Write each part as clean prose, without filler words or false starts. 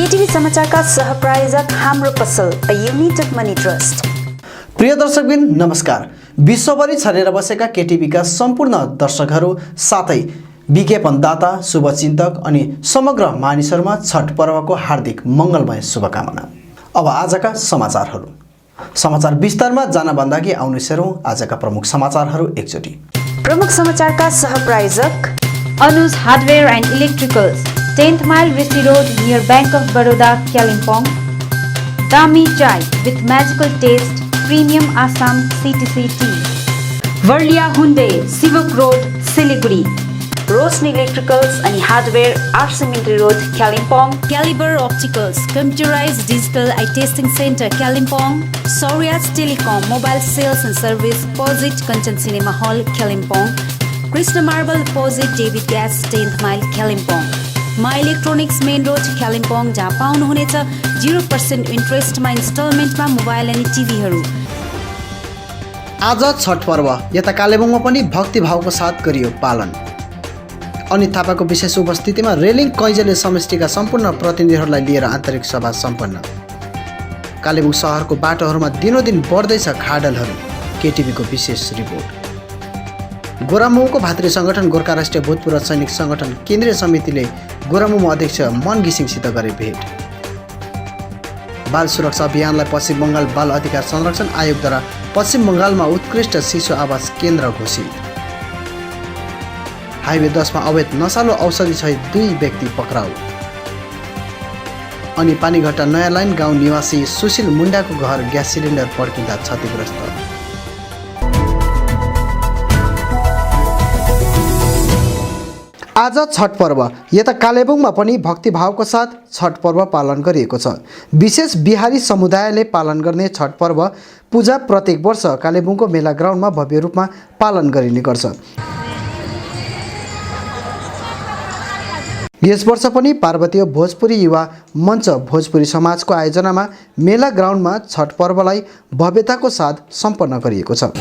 केटीभी समाचारका सहप्रायोजक हाम्रो पसल a unit of money trust. प्रिय दर्शकबिन नमस्कार। विश्वभरि छरेर बसेका केटीभीका सम्पूर्ण दर्शकहरू साथै विज्ञापनदाता, शुभचिन्तक अनि समग्र मानिसहरूमा छठ पर्वको हार्दिक मङ्गलमय शुभकामना। अब आजका समाचार विस्तारमा जानभन्दा अघि आउनुहोस् हेरौँ आजका प्रमुख समाचारहरू एकचोटि। प्रमुख समाचारका सहप्रायोजक Anuj hardware and electricals, 10th Mile Rishi Road near Bank of Baroda, Kalimpong. Dami Chai with magical taste, premium Assam CTC tea. Varlia Hyundai, Sivak Road, Siliguri. Roshni electricals अनि हार्डवेयर आरसिमिन्ट्री road Kalimpong. Caliber Opticals, computerized digital eye testing center, Kalimpong. Saurias Telecom, mobile sales and service, Posit Kanchan Cinema Hall, Kalimpong. Krishna Marble Opposite David Gas, 10th Mile, Kalimpong. My Electronics Main Road, Kalimpong, जहाँ पाउनुहुनेछ 0% इन्ट्रेस्टमा इन्स्टलमेन्टमा mobile अनि टिभीहरू। आज छठ पर्व यता कालेबुङमा पनि भक्तिभावको साथ गरियो पालन। अनि थापाको विशेष उपस्थितिमा रेलिङ कैँजले समष्टिका सम्पूर्ण प्रतिनिधिहरूलाई लिएर आन्तरिक सभा सम्पन्न। कालेबुङ सहरको बाटोहरूमा दिनोदिन बढ्दैछ खाडलहरू। केटिभीको विशेष रिपोर्ट। गोरामुको भातृ सङ्गठन गोर्खा राष्ट्रिय भूतपूर्व सैनिक सङ्गठन केन्द्रीय समितिले गोरामुमा अध्यक्ष मन घिसिङसित गरे भेट। बाल सुरक्षा अभियानलाई पश्चिम बङ्गाल बाल अधिकार संरक्षण आयोगद्वारा पश्चिम बङ्गालमा उत्कृष्ट शिशु आवास केन्द्र घोषित। हाइवे 10 मा अवैध नशालु औषधि सहित 2 व्यक्ति पक्राउ। अनि पानीघट्टा नयाँ लाइन गाउँ निवासी सुशील मुण्डाको घर ग्यास सिलिन्डर पड्किँदा क्षतिग्रस्त। आज छठ पर्व यता कालेबुङमा पनि भक्तिभावको साथ छठ पर्व पालन गरिएको छ। विशेष बिहारी समुदायले पालन गर्ने छठ पर्व पूजा प्रत्येक वर्ष कालेबुङको मेला ग्राउन्डमा भव्य रूपमा पालन गरिने गर्छ। यस वर्ष पनि पार्वतीय भोजपुरी युवा मञ्च भोजपुरी समाजको आयोजनामा मेला ग्राउन्डमा छठ पर्वलाई भव्यताको साथ सम्पन्न गरिएको छ।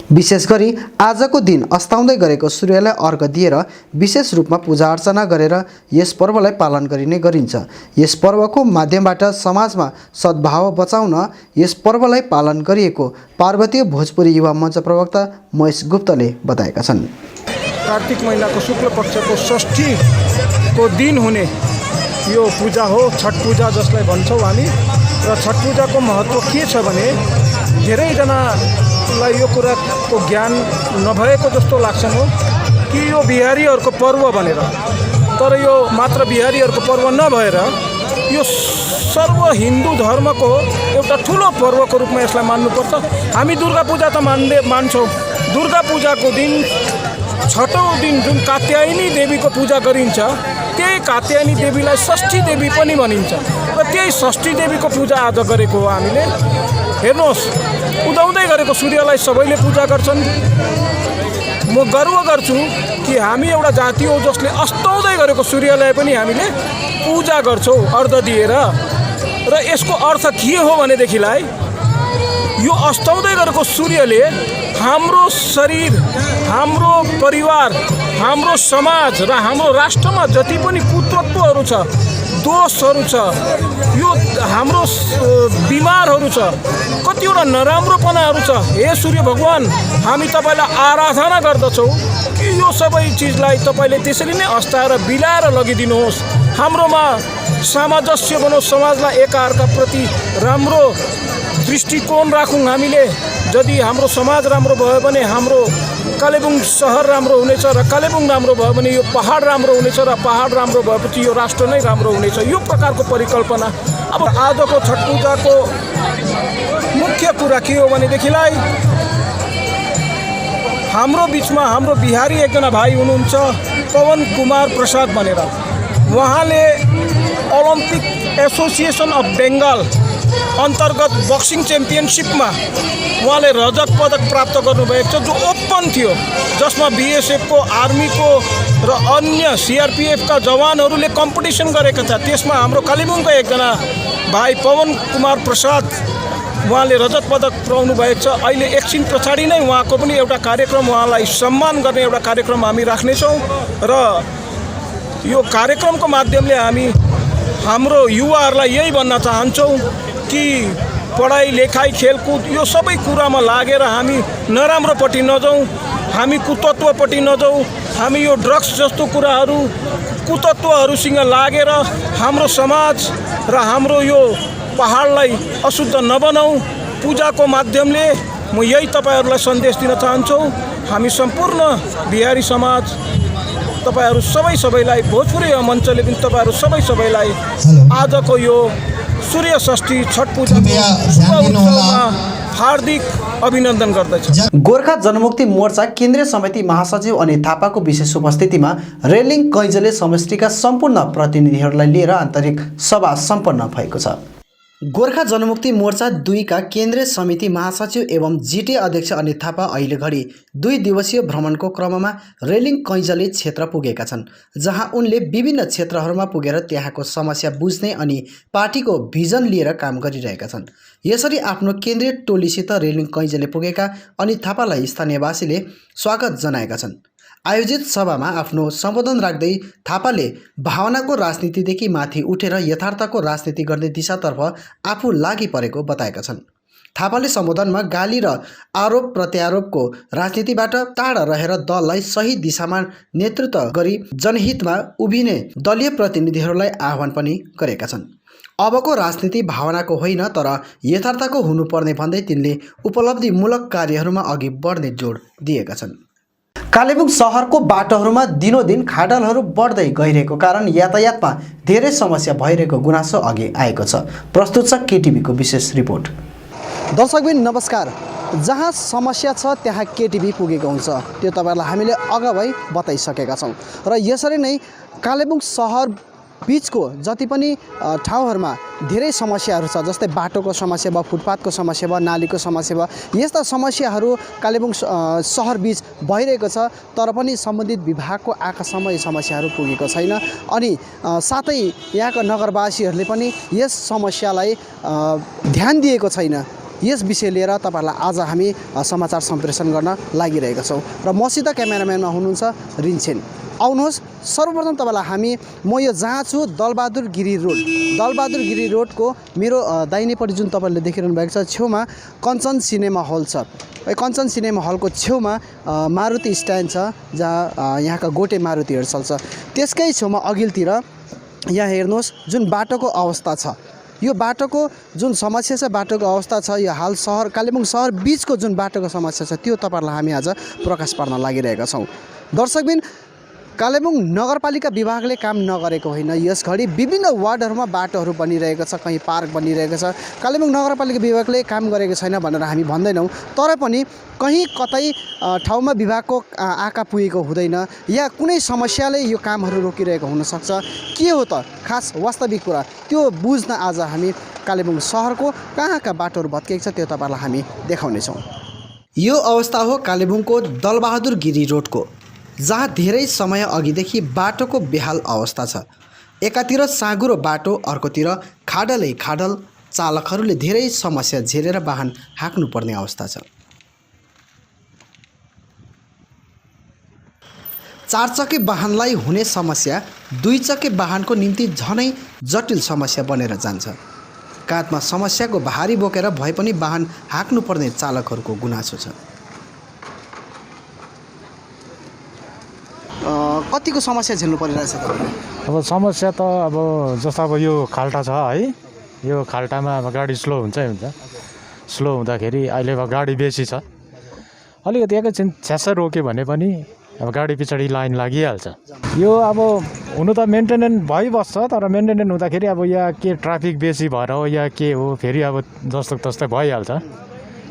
विशेष गरी आजको दिन अस्ताउँदै गरेको सूर्यलाई अर्घ दिएर विशेष रूपमा पूजा अर्चना गरेर यस पर्वलाई पालन गरिने गरिन्छ। यस पर्वको माध्यमबाट समाजमा सद्भाव बचाउन यस पर्वलाई पालन गरिएको पार्वतीय भोजपुरी युवा मञ्च प्रवक्ता महेश गुप्तले बताएका छन्। कार्तिक महिनाको शुक्ल पक्षको षष्ठीको दिन हुने यो पूजा हो छठ पूजा जसलाई भन्छौँ हामी। र छठ पूजाको महत्त्व के छ भने धेरैजनालाई यो कुराको ज्ञान नभएको जस्तो लाग्छ हो कि यो बिहारीहरूको पर्व भनेर। तर यो मात्र बिहारीहरूको पर्व नभएर यो सर्व हिन्दू धर्मको एउटा ठुलो पर्वको रूपमा यसलाई मान्नुपर्छ। हामी दुर्गा पूजा त मान्छौँ। दुर्गा पूजाको दिन छठौँ दिन जुन कात्यायनी देवीको पूजा गरिन्छ त्यही कात्यायनी देवीलाई षष्ठी देवी पनि भनिन्छ। र त्यही षष्ठी देवीको पूजा आज गरेको हो हामीले। हेर्नुहोस्, उदाउँदै गरेको सूर्यलाई सबैले पूजा गर्छन्। म गर्व गर्छु कि हामी एउटा जाति हो जसले अस्ताउँदै गरेको सूर्यलाई पनि हामीले पूजा गर्छौँ अर्घ दिएर। र यसको अर्थ के हो भनेदेखिलाई यो अस्ताउँदै गरेको सूर्यले हाम्रो शरीर, हाम्रो परिवार, हाम्रो समाज र हाम्रो राष्ट्रमा जति पनि कुतत्वहरू छ, दोषहरू छ, यो हाम्रो बिमारहरू छ, कतिवटा नराम्रोपनाहरू छ, हे सूर्य भगवान हामी तपाईँलाई आराधना गर्दछौँ कि यो सबै चिजलाई तपाईँले त्यसरी नै अस्ताएर बिलाएर लगिदिनुहोस्। हाम्रोमा सामञ्जस्य बनोस्, समाजलाई एकाअर्काप्रति राम्रो दृष्टिकोण राखौँ हामीले। यदि हाम्रो समाज राम्रो भयो भने हाम्रो कालेबुङ सहर राम्रो हुनेछ, र कालेबुङ राम्रो भयो भने यो पहाड राम्रो हुनेछ, र पहाड राम्रो भएपछि यो राष्ट्र नै राम्रो हुनेछ। यो प्रकारको परिकल्पना। अब आजको छठ पूजाको मुख्य कुरा के हो भनेदेखिलाई हाम्रो बिचमा हाम्रो बिहारी एकजना भाइ हुनुहुन्छ पवन कुमार प्रसाद भनेर। उहाँले ओलम्पिक एसोसिएसन अफ बेङ्गाल अन्तर्गत बक्सिङ च्याम्पियनसिपमा उहाँले रजत पदक प्राप्त गर्नुभएको छ, जो ओपन थियो, जसमा बिएसएफको, आर्मीको र अन्य सिआरपिएफका जवानहरूले कम्पिटिसन गरेका छ। त्यसमा हाम्रो कालेबुङको एकजना भाइ पवन कुमार प्रसाद उहाँले रजत पदक पाउनु भएको छ। अहिले एकछिन पछाडि नै उहाँको पनि एउटा कार्यक्रम, उहाँलाई सम्मान गर्ने एउटा कार्यक्रम हामी राख्नेछौँ र यो कार्यक्रमको माध्यमले हामी हाम्रो युवाहरूलाई यही भन्न चाहन्छौँ कि पढाइ लेखाइ खेलकुद यो सबै कुरामा लागेर हामी नराम्रोपट्टि नजाउँ, हामी कुतत्वपट्टि नजाउँ, हामी यो ड्रग्स जस्तो कुराहरू कुतत्वहरूसँग लागेर हाम्रो समाज र हाम्रो यो पहाडलाई अशुद्ध नबनाऊ। पूजाको माध्यमले म यही तपाईँहरूलाई सन्देश दिन चाहन्छु। हामी सम्पूर्ण बिहारी समाज तपाईहरू सबैलाई भोजपुरी मञ्चले पनि तपाईँहरू सबैलाई आजको यो सूर्य षष्ठी छठ पूजा हार्दिक अभिनन्दन गर्दछ। गोर्खा जनमुक्ति मोर्चा केन्द्रीय समिति महासचिव अनित थापाको विशेष उपस्थितिमा रेलिङ कैजले समष्टिका सम्पूर्ण प्रतिनिधिहरूलाई लिएर आन्तरिक सभा सम्पन्न भएको छ। गोर्खा जनमुक्ति मोर्चा 2 का केन्द्रीय समिति महासचिव एवं जिटिए अध्यक्ष अनित थापा अहिले घडी 2 दिवसीय भ्रमणको क्रममा रेलिङ कैजले क्षेत्र पुगेका छन्, जहाँ उनले विभिन्न क्षेत्रहरूमा पुगेर त्यहाँको समस्या बुझ्ने अनि पार्टीको भिजन लिएर काम गरिरहेका छन्। यसरी आफ्नो केन्द्रीय टोलीसित रेलिङ कैजले पुगेका अनित थापालाई स्थानीयवासीले स्वागत जनाएका छन्। आयोजित सभामा आफ्नो सम्बोधन राख्दै थापाले भावनाको राजनीतिदेखि माथि उठेर यथार्थको राजनीति गर्ने दिशातर्फ आफू लागि परेको बताएका छन्। थापाले सम्बोधनमा गाली र आरोप प्रत्यारोपको राजनीतिबाट टाढा रहेर दललाई सही दिशामा नेतृत्व गरी जनहितमा उभिने दलीय प्रतिनिधिहरूलाई आह्वान पनि गरेका छन्। अबको राजनीति भावनाको होइन तर यथार्थको हुनुपर्ने भन्दै तिनले उपलब्धिमूलक कार्यहरूमा अघि बढ्ने जोड दिएका छन्। कालेबुङ शहरको बाटोहरूमा दिनोदिन खाडलहरू बढ्दै गइरहेको कारण यातायातमा धेरै समस्या भइरहेको गुनासो अघि आएको छ। प्रस्तुत छ केटिभीको विशेष रिपोर्ट। दर्शकबिन नमस्कार। जहाँ समस्या छ त्यहाँ केटिभी पुगेको हुन्छ, त्यो तपाईहरुलाई हामीले अगावै बताइसकेका छौँ र यसरी नै कालेबुङ शहर बीचको जति पनि ठाउँहरूमा धेरै समस्याहरू छ, जस्तै बाटोको समस्या भयो, फुटपाथको समस्या भयो, नालीको समस्या भयो, यस्ता समस्याहरू कालेबुङ शहर बीच भइरहेको छ। तर पनि सम्बन्धित विभागको आँखासम्म यी समस्याहरू पुगेको छैन अनि साथै यहाँका नगरवासीहरूले पनि यस समस्यालाई ध्यान दिएको छैन। यस विषय लिएर तपाईहरुलाई आज हामी समाचार सम्प्रेषण गर्न लागिरहेका छौँ र मसित क्यामेराम्यानमा हुनुहुन्छ रिन्छेन। आउनुहोस्, सर्वप्रथम तपाईलाई हामी म यो जहाँ छु दलबहादुर गिरी रोडको मेरो दाहिनेपट्टि जुन तपाईले देखिरहनु भएको छ छेउमा कञ्चन सिनेमा हल छ। कञ्चन सिनेमा हलको छेउमा मारुति स्ट्यान्ड छ, जहाँ यहाँका गोटे मारुतिहरू चल्छ। त्यसकै छेउमा अघिल्तिर यहाँ हेर्नुहोस् जुन बाटोको अवस्था छ, यो बाटोको जुन समस्या छ, बाटोको अवस्था छ, यो हाल शहर कालेबुङ शहर बीचको जुन बाटोको समस्या छ त्यो तपाईहरुलाई हामी आज प्रकाश पार्न लागिरहेका छौँ। दर्शकबिन, कालेबुङ नगरपालिका विभागले काम नगरेको होइन, यस घडी विभिन्न वार्डहरूमा बाटोहरू बनिरहेको छ, कहीँ पार्क बनिरहेको छ। कालेबुङ नगरपालिका विभागले काम गरेको छैन भनेर हामी भन्दैनौँ, तर पनि कहीँ कतै ठाउँमा विभागको आँखा पुगेको हुँदैन या कुनै समस्याले यो कामहरू रोकिरहेको हुनसक्छ। के हो त खास वास्तविक कुरा त्यो बुझ्न आज हामी कालेबुङ शहरको कहाँका बाटोहरू भत्किएको छ त्यो तपाईहरुलाई हामी देखाउनेछौँ। यो अवस्था हो कालेबुङको दलबहादुर गिरी रोडको, जहाँ धेरै समय अघिदेखि बाटोको बेहाल अवस्था छ। एकातिर साँघुरो बाटो, अर्कोतिर खाडलै खाडल, चालकहरूले धेरै समस्या झेलेर वाहन हाँक्नुपर्ने अवस्था छ। 4 चक्के वाहनलाई हुने समस्या 2 चक्के वाहनको निम्ति झनै जटिल समस्या बनेर जान्छ। काँधमा समस्याको भारी बोकेर भए पनि वाहन हाँक्नुपर्ने चालकहरूको गुनासो छ। कतिको समस्या झेल्नु परिरहेछ तपाईलाई? अब समस्या त अब जस्तो अब यो खाल्टा छ है, यो खाल्टामा अब गाडी स्लो हुन्छ। स्लो हुँदाखेरि अहिले अब गाडी बेसी छ, अलिकति एकैछिन छ्यास रोक्यो भने पनि अब गाडी पछाडि लाइन लागिहाल्छ। यो अब हुनु त मेन्टेनेन्स भइबस्छ, तर मेन्टेनेन्स हुँदाखेरि अब यहाँ के ट्राफिक बेसी भएर हो या के हो फेरि अब जस्तो तस्तै भइहाल्छ।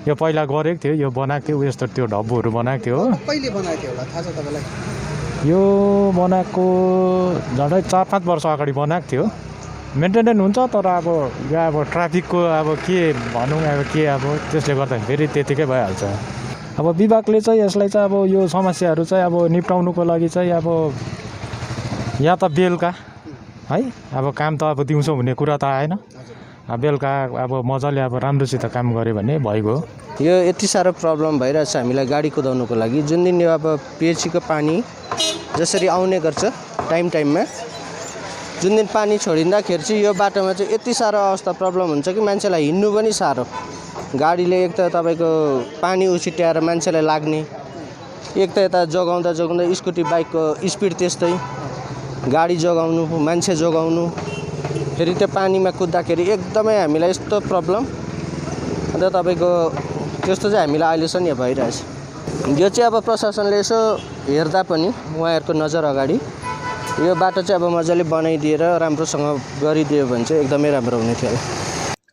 यो पहिला गरेको थियो, यो बनाएको थियो, यस्तो त्यो ढब्बुहरू बनाएको थियो। कहिले बनाएको थियो होला थाहा छ तपाईलाई? यो बनाएको झन्डै 4-5 वर्ष अगाडि बनाएको थियो। मेन्टेनेन्स हुन्छ तर अब यो अब ट्राफिकको अब के भनौँ, अब के अब त्यसले गर्दा फेरि त्यतिकै भइहाल्छ। अब विभागले चाहिँ यसलाई चाहिँ अब यो समस्याहरू चाहिँ अब निप्टाउनुको लागि चाहिँ अब या त बेलुका है, अब काम त अब दिउँसो हुने कुरा त आएन, बेलुका अब मजाले अब राम्रोसित काम गऱ्यो भने भइगयो। यो यति साह्रो प्रब्लम भइरहेछ हामीलाई गाडी कुदाउनुको लागि। जुन दिन यो अब पिएचसीको पानी जसरी आउने गर्छ टाइममा, जुन दिन पानी छोडिँदाखेरि चाहिँ यो बाटोमा चाहिँ यति साह्रो अवस्था प्रब्लम हुन्छ कि मान्छेलाई हिँड्नु पनि साह्रो। गाडीले एक त तपाईँको पानी उछिट्याएर मान्छेलाई लाग्ने, एक त यता जोगाउँदा स्कुटी बाइकको स्पिड त्यस्तै, गाडी जोगाउनु मान्छे जोगाउनु, फेरि त्यो पानीमा कुद्दाखेरि एकदमै हामीलाई यस्तो प्रब्लम। अन्त तपाईँको त्यस्तो चाहिँ हामीलाई अहिलेसम्म यहाँ भइरहेछ। यो चाहिँ अब प्रशासनले यसो हेर्दा पनि उहाँहरूको नजर अगाडि यो बाटो चाहिँ अब मजाले बनाइदिएर राम्रोसँग गरिदियो भने चाहिँ एकदमै राम्रो हुने थियो।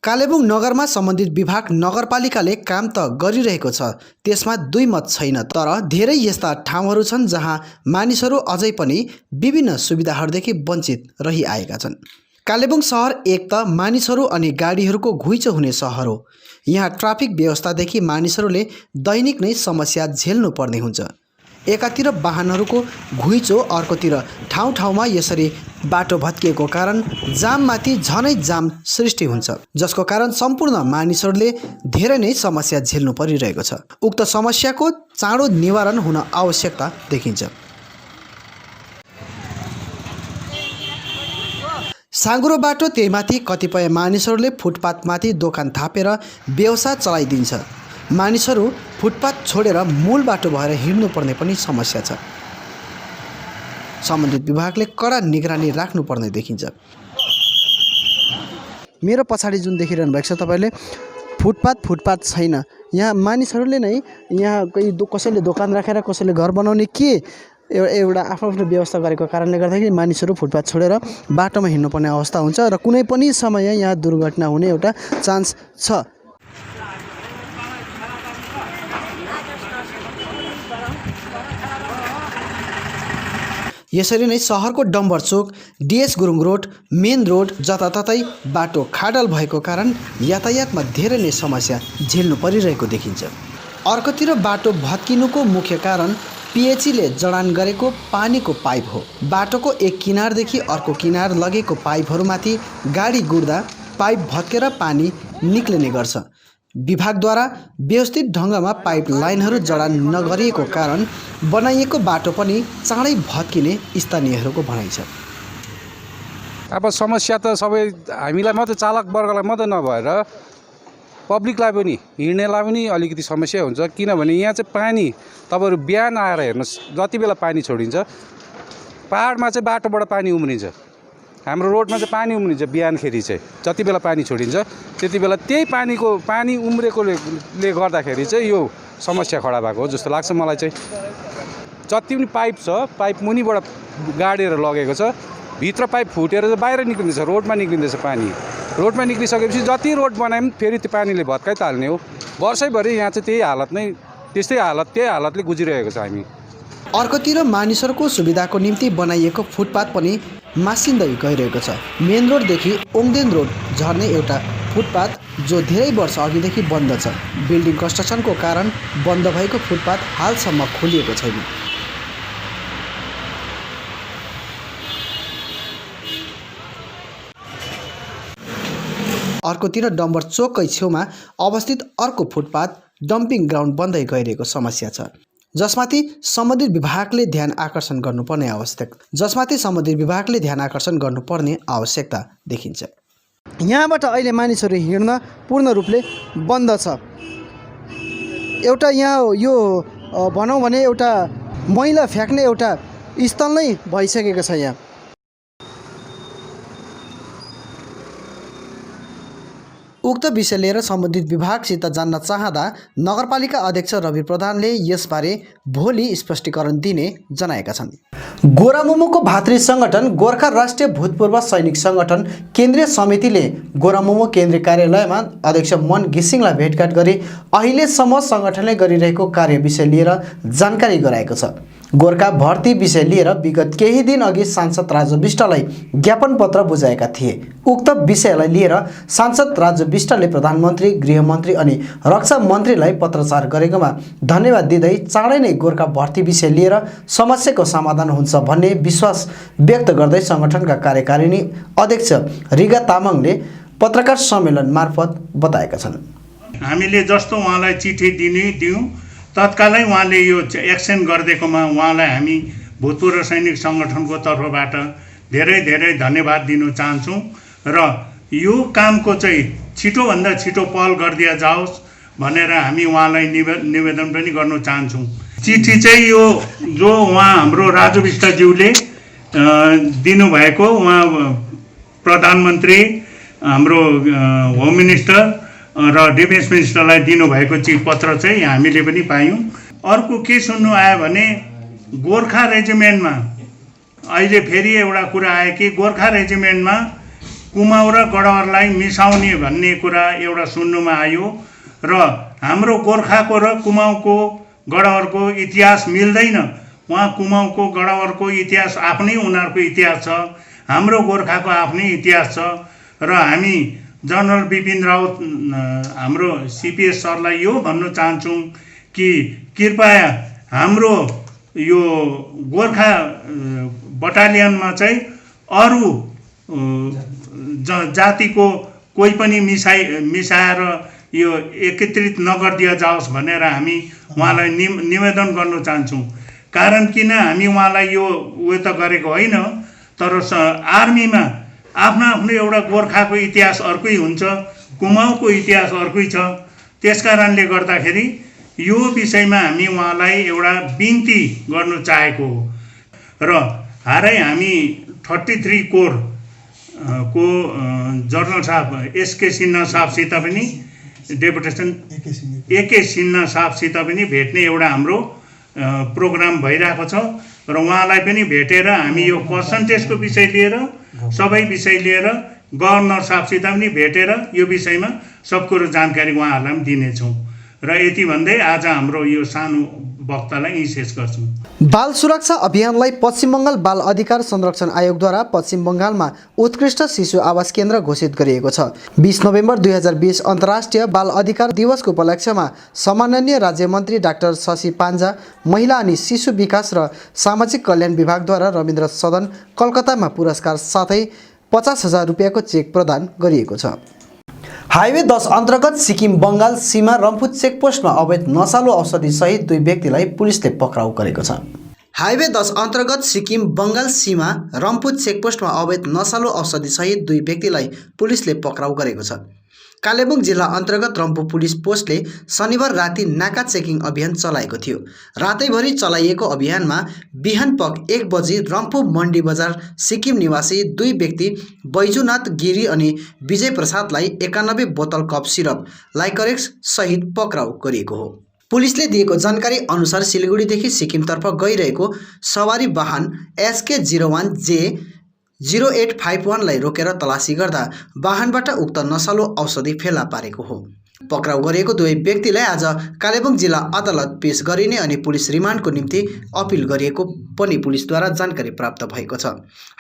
कालेबुङ नगरमा सम्बन्धित विभाग नगरपालिकाले काम त गरिरहेको छ, त्यसमा दुई मत छैन। तर धेरै यस्ता ठाउँहरू छन् जहाँ मानिसहरू अझै पनि विभिन्न सुविधाहरूदेखि वञ्चित रहिआएका छन्। कालेबुङ सहर एक त मानिसहरू अनि गाडीहरूको घुइँचो हुने सहर हो। यहाँ ट्राफिक व्यवस्थादेखि मानिसहरूले दैनिक नै समस्या झेल्नु पर्ने हुन्छ। एकातिर वाहनहरूको घुइँचो, अर्कोतिर ठाउँ ठाउँमा यसरी बाटो भत्किएको कारण जाममाथि झनै जाम सृष्टि हुन्छ, जसको कारण सम्पूर्ण मानिसहरूले धेरै नै समस्या झेल्नु परिरहेको छ। उक्त समस्याको चाँडो निवारण हुन आवश्यकता देखिन्छ। साँघुरो बाटो, त्यहीमाथि कतिपय मानिसहरूले फुटपाथमाथि दोकान थापेर व्यवसाय चलाइदिन्छ। मानिसहरू फुटपाथ छोडेर मूल बाटो भएर हिँड्नुपर्ने पनि समस्या छ। सम्बन्धित विभागले कडा निगरानी राख्नुपर्ने देखिन्छ। मेरो पछाडि जुन देखिरहनु भएको छ तपाईँले, फुटपाथ छैन। यहाँ मानिसहरूले नै यहाँ कसैले दोकान राखेर कसैले घर बनाउने के एउटा आफ्नो व्यवस्था गरेको कारणले गर्दाखेरि मानिसहरू फुटपाथ छोडेर बाटोमा हिँड्नुपर्ने अवस्था हुन्छ र कुनै पनि समय यहाँ दुर्घटना हुने एउटा चान्स छ। यसरी नै सहरको Dambar Chowk, DS Gurung road, main road जताततै बाटो खाडल भएको कारण यातायातमा धेरै नै समस्या झेल्नु परिरहेको देखिन्छ। अर्कोतिर बाटो भत्किनुको मुख्य कारण पिएचईले जडान गरेको पानीको पाइप हो। बाटोको एक किनारदेखि अर्को किनार लगेको पाइपहरूमाथि गाडी गुड्दा पाइप भत्केर पानी निक्लिने गर्छ। विभागद्वारा व्यवस्थित ढङ्गमा पाइप लाइनहरू जडान नगरिएको कारण बनाइएको बाटो पनि चाँडै भत्किने स्थानीयहरूको भनाइ छ। अब समस्या त सबै हामीलाई मात्रै, चालक वर्गलाई मात्रै नभएर पब्लिकलाई पनि, हिँड्नेलाई पनि अलिकति समस्या हुन्छ। किनभने यहाँ चाहिँ पानी तपाईँहरू बिहान आएर हेर्नुहोस्, जति बेला पानी छोडिन्छ, पहाडमा चाहिँ बाटोबाट पानी उम्रिन्छ, हाम्रो रोडमा चाहिँ पानी उम्रिन्छ। बिहानखेरि चाहिँ जति बेला पानी छोडिन्छ त्यति बेला त्यही पानी उम्रेकोले गर्दाखेरि चाहिँ यो समस्या खडा भएको हो जस्तो लाग्छ मलाई चाहिँ। जति पनि पाइप छ, पाइप मुनिबाट गाडेर लगेको छ, भित्र पाइप फुटेर चाहिँ बाहिर निक्लिँदैछ, रोडमा निक्लिँदैछ पानी। रोडमा निक्लिसकेपछि जति रोड बनाए पनि फेरि त्यो पानीले भत्काइहाल्ने हो। वर्षैभरि यहाँ चाहिँ त्यही हालतले गुजिरहेको छ हामी। अर्कोतिर मानिसहरूको सुविधाको निम्ति बनाइएको फुटपाथ पनि मासिँदै गइरहेको छ। मेन रोडदेखि ओङदेन रोड झर्ने एउटा फुटपाथ जो धेरै वर्ष अघिदेखि बन्द छ। बिल्डिङ कन्स्ट्रक्सनको कारण बन्द भएको फुटपाथ हालसम्म खोलिएको छैन। अर्कोतिर डम्बर चोककै छेउमा अवस्थित अर्को फुटपाथ डम्पिङ ग्राउन्ड बन्दै गइरहेको समस्या छ, जसमाथि सम्बन्धित विभागले ध्यान आकर्षण गर्नुपर्ने आवश्यकता देखिन्छ। यहाँबाट अहिले मानिसहरू हिँड्न पूर्ण रूपले बन्द छ। एउटा यहाँ यो भनौँ भने एउटा मैला फ्याँक्ने एउटा स्थल नै भइसकेको छ। यहाँ उक्त विषय लिएर सम्बन्धित विभागसित जान्न चाहँदा नगरपालिका अध्यक्ष रवि प्रधानले यसबारे भोलि स्पष्टीकरण दिने जनाएका छन्। गोरामोमोको भातृ सङ्गठन गोर्खा राष्ट्रिय भूतपूर्व सैनिक सङ्गठन केन्द्रीय समितिले गोरामोमो केन्द्रीय कार्यालयमा अध्यक्ष मन घिसिङलाई भेटघाट गरी अहिलेसम्म सङ्गठनले गरिरहेको कार्य विषय लिएर जानकारी गराएको छ। गोर्खा भर्ती विषय लिएर विगत केही दिन अघि सांसद राजु विष्टलाई ज्ञापन पत्र बुझाएका थिए। उक्त विषयलाई लिएर सांसद राजु विष्टले प्रधानमन्त्री, गृहमन्त्री अनि रक्षा मन्त्रीलाई पत्रचार गरेकोमा धन्यवाद दिँदै चाँडै नै गोर्खा भर्ती विषय लिएर समस्याको समाधान हुन्छ भन्ने विश्वास व्यक्त गर्दै सङ्गठनका कार्यकारिणी अध्यक्ष रिगा तामाङले पत्रकार सम्मेलन मार्फत बताएका छन्। हामीले जस्तो उहाँलाई चिठी दियौँ तत्कालै उहाँले यो एक्सन गरिदिएकोमा उहाँलाई हामी भूतपूर्व सैनिक सङ्गठनको तर्फबाट धेरै धेरै धन्यवाद दिन चाहन्छौँ र यो कामको चाहिँ छिटोभन्दा छिटो पहल गरिदिया जाओस् भनेर हामी उहाँलाई निवेदन पनि गर्न चाहन्छौँ। चिठी चाहिँ यो जो उहाँ हाम्रो राजु विष्टज्यूले दिनुभएको, उहाँ प्रधानमन्त्री, हाम्रो होम मिनिस्टर र डिफेन्स मिनिस्टरलाई दिनुभएको पत्र चाहिँ हामीले पनि पायौँ। अर्को के सुन्नु आयो भने गोर्खा रेजिमेन्टमा अहिले फेरि एउटा कुरा आयो कि गोर्खा रेजिमेन्टमा कुमाउँ र गडवरलाई मिसाउने भन्ने कुरा एउटा सुन्नुमा आयो र हाम्रो गोर्खाको र कुमाउँको गडवरको इतिहास मिल्दैन। उहाँ कुमाउँको गडवरको इतिहास आफ्नै उनीहरूको इतिहास छ, हाम्रो गोर्खाको आफ्नै इतिहास छ र हामी जनरल बिपिन रावत हाम्रो सिपिएस सरलाई यो भन्न चाहन्छौँ कि कृपया हाम्रो यो गोर्खा बटालियनमा चाहिँ अरू जातिको कोही पनि मिसाएर यो एकत्रित नगरिदिया जाओस् भनेर हामी उहाँलाई निवेदन गर्न चाहन्छौँ। कारण किन हामी उहाँलाई यो उयो त गरेको होइन, तर आर्मीमा आफ्नो आफ्नो एउटा गोर्खाको इतिहास अर्कै हुन्छ, कुमाउँको इतिहास अर्कै छ। त्यसकारणले गर्दाखेरि यो विषयमा हामी उहाँलाई एउटा बिन्ती गर्न चाहेको हो र हारै हामी 33 कोर को जनरल साहब एसके सिन्हा साहबसित पनि डेपुटेसन एके सिन्हा साहबसित पनि भेट्ने एउटा हाम्रो प्रोग्राम भइरहेको छ र उहाँलाई पनि भेटेर हामी यो पर्सेन्टेजको विषय लिएर सबै विषय लिएर गभर्नर साहबसित पनि भेटेर यो विषयमा सब कुरो जानकारी उहाँहरूलाई पनि दिनेछौँ र यति भन्दै आज हाम्रो यो सानो वक्तालाई यहीँ शेष गर्छौँ। बाल सुरक्षा अभियानलाई पश्चिम बङ्गाल बाल अधिकार संरक्षण आयोगद्वारा पश्चिम बङ्गालमा उत्कृष्ट शिशु आवास केन्द्र घोषित गरिएको छ। 20 नोभेम्बर 2020 अन्तर्राष्ट्रिय बाल अधिकार दिवसको उपलक्ष्यमा सम्माननीय राज्य मन्त्री डाक्टर शशि पान्जा, महिला अनि शिशु विकास र सामाजिक कल्याण विभागद्वारा रविन्द्र सदन कलकत्तामा पुरस्कार साथै 50,000 रुपियाँको चेक प्रदान गरिएको छ। हाइवे 10 अन्तर्गत सिक्किम बङ्गाल सीमा रम्फू चेकपोस्टमा अवैध नशालु औषधि सहित 2 व्यक्तिलाई पुलिसले पक्राउ गरेको छ। हाइवे 10 अन्तर्गत सिक्किम बङ्गाल सीमा रम्फू चेकपोस्टमा अवैध नशालु औषधि सहित 2 व्यक्तिलाई पुलिसले पक्राउ गरेको छ। कालेबुङ जिल्ला अन्तर्गत रम्फू पुलिस पोस्टले शनिबार राति नाका चेकिङ अभियान चलाएको थियो। रातैभरि चलाइएको अभियानमा बिहान पख 1 बजी रम्फू मण्डी बजार सिक्किम निवासी 2 व्यक्ति बैजुनाथ गिरी अनि विजय प्रसादलाई 91 बोतल कफ सिरप लाइकरेक्स सहित पक्राउ गरिएको हो। पुलिसले दिएको जानकारी अनुसार सिलगढीदेखि सिक्किमतर्फ गइरहेको सवारी वाहन SK01J 0851लाई रोकेर तलासी गर्दा वाहनबाट उक्त नशालु औषधि फेला पारेको हो। पक्राउ गरिएको 2 व्यक्तिलाई आज कालेबुङ जिल्ला अदालत पेश गरिने अनि पुलिस रिमान्डको निम्ति अपिल गरिएको पनि पुलिसद्वारा जानकारी प्राप्त भएको छ।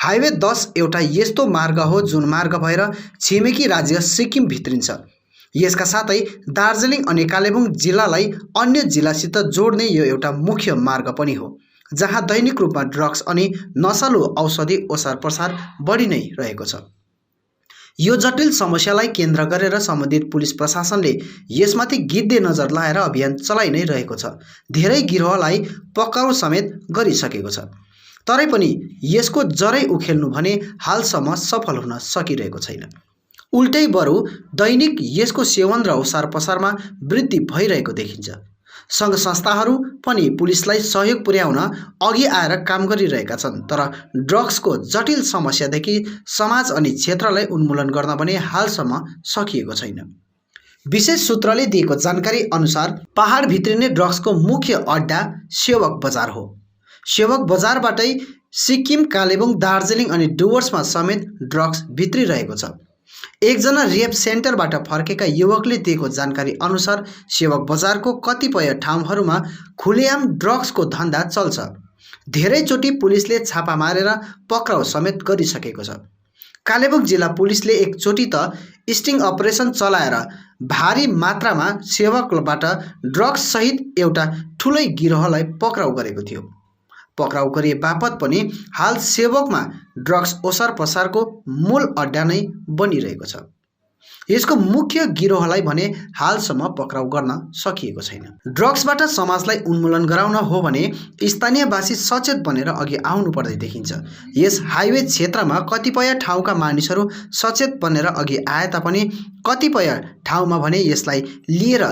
हाइवे 10 एउटा यस्तो मार्ग हो जुन मार्ग भएर छिमेकी राज्य सिक्किम भित्रिन्छ। यसका साथै दार्जिलिङ अनि कालेबुङ जिल्लालाई अन्य जिल्लासित जोड्ने यो एउटा मुख्य मार्ग पनि हो, जहाँ दैनिक रूपमा ड्रग्स अनि नशालु औषधि ओसार प्रसार बढी नै रहेको छ। यो जटिल समस्यालाई केन्द्र गरेर सम्बन्धित पुलिस प्रशासनले यसमाथि गिद्धे नजर लाएर अभियान चलाइ नै रहेको छ। धेरै गिरोहलाई पक्राउ समेत गरिसकेको छ। तरै पनि यसको जरै उखेल्नु भने हालसम्म सफल हुन सकिरहेको छैन। उल्टै बरु दैनिक यसको सेवन र ओसार पसारमा वृद्धि भइरहेको देखिन्छ। सङ्घ संस्थाहरू पनि पुलिसलाई सहयोग पुर्याउन अघि आएर काम गरिरहेका छन्, तर ड्रग्सको जटिल समस्यादेखि समाज अनि क्षेत्रलाई उन्मूलन गर्न भने हालसम्म सकिएको छैन। विशेष सूत्रले दिएको जानकारी अनुसार पहाड भित्रिने ड्रग्सको मुख्य अड्डा सेवक बजार हो। सेवक बजारबाटै सिक्किम, कालेबुङ, दार्जिलिङ अनि डुवर्समा समेत ड्रग्स भित्रिरहेको छ। एकजना रेप सेन्टरबाट फर्केका युवकले दिएको जानकारी अनुसार सेवक बजारको कतिपय ठाउँहरूमा खुलेआम ड्रग्सको धन्दा चल्छ। धेरैचोटि पुलिसले छापा मारेर पक्राउ समेत गरिसकेको छ। कालेबुङ जिल्ला पुलिसले एकचोटि त स्टिङ अपरेसन चलाएर भारी मात्रामा सेवकबाट ड्रग्स सहित एउटा ठुलै गिरोहलाई पक्राउ गरेको थियो। पक्राउ गरिए बापत पनि हाल सेवकमा ड्रग्स ओसार पसारको मूल अड्डा नै बनिरहेको छ। यसको मुख्य गिरोहलाई भने हालसम्म पक्राउ गर्न सकिएको छैन। ड्रग्सबाट समाजलाई उन्मूलन गराउन हो भने स्थानीयवासी सचेत बनेर अघि आउनुपर्दै देखिन्छ। यस हाइवे क्षेत्रमा कतिपय ठाउँका मानिसहरू सचेत बनेर अघि आए तापनि कतिपय ठाउँमा भने यसलाई लिएर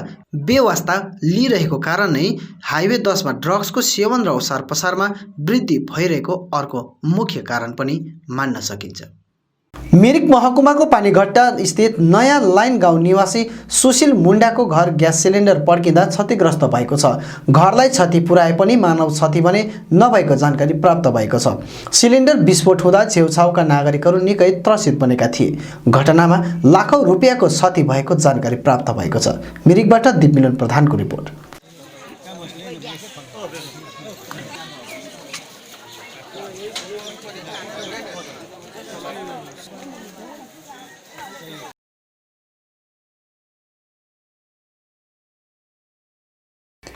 बेवास्ता लिइरहेको कारण नै हाइवे 10 मा ड्रग्सको सेवन र ओसार पसारमा वृद्धि भइरहेको अर्को मुख्य कारण पनि मान्न सकिन्छ। मिरिक महकुमाको पानीघट्टा स्थित नयाँ लाइन गाउँ निवासी सुशील मुण्डाको घर ग्यास सिलिन्डर पड्किँदा क्षतिग्रस्त भएको छ। घरलाई क्षति पुर्याए पनि मानव क्षति भने नभएको जानकारी प्राप्त भएको छ। सिलिन्डर विस्फोट हुँदा छेउछाउका नागरिकहरू निकै त्रसित बनेका थिए। घटनामा लाखौं रुपियाँको क्षति भएको जानकारी प्राप्त भएको छ। मिरिकबाट दिपमिलन प्रधानको रिपोर्ट।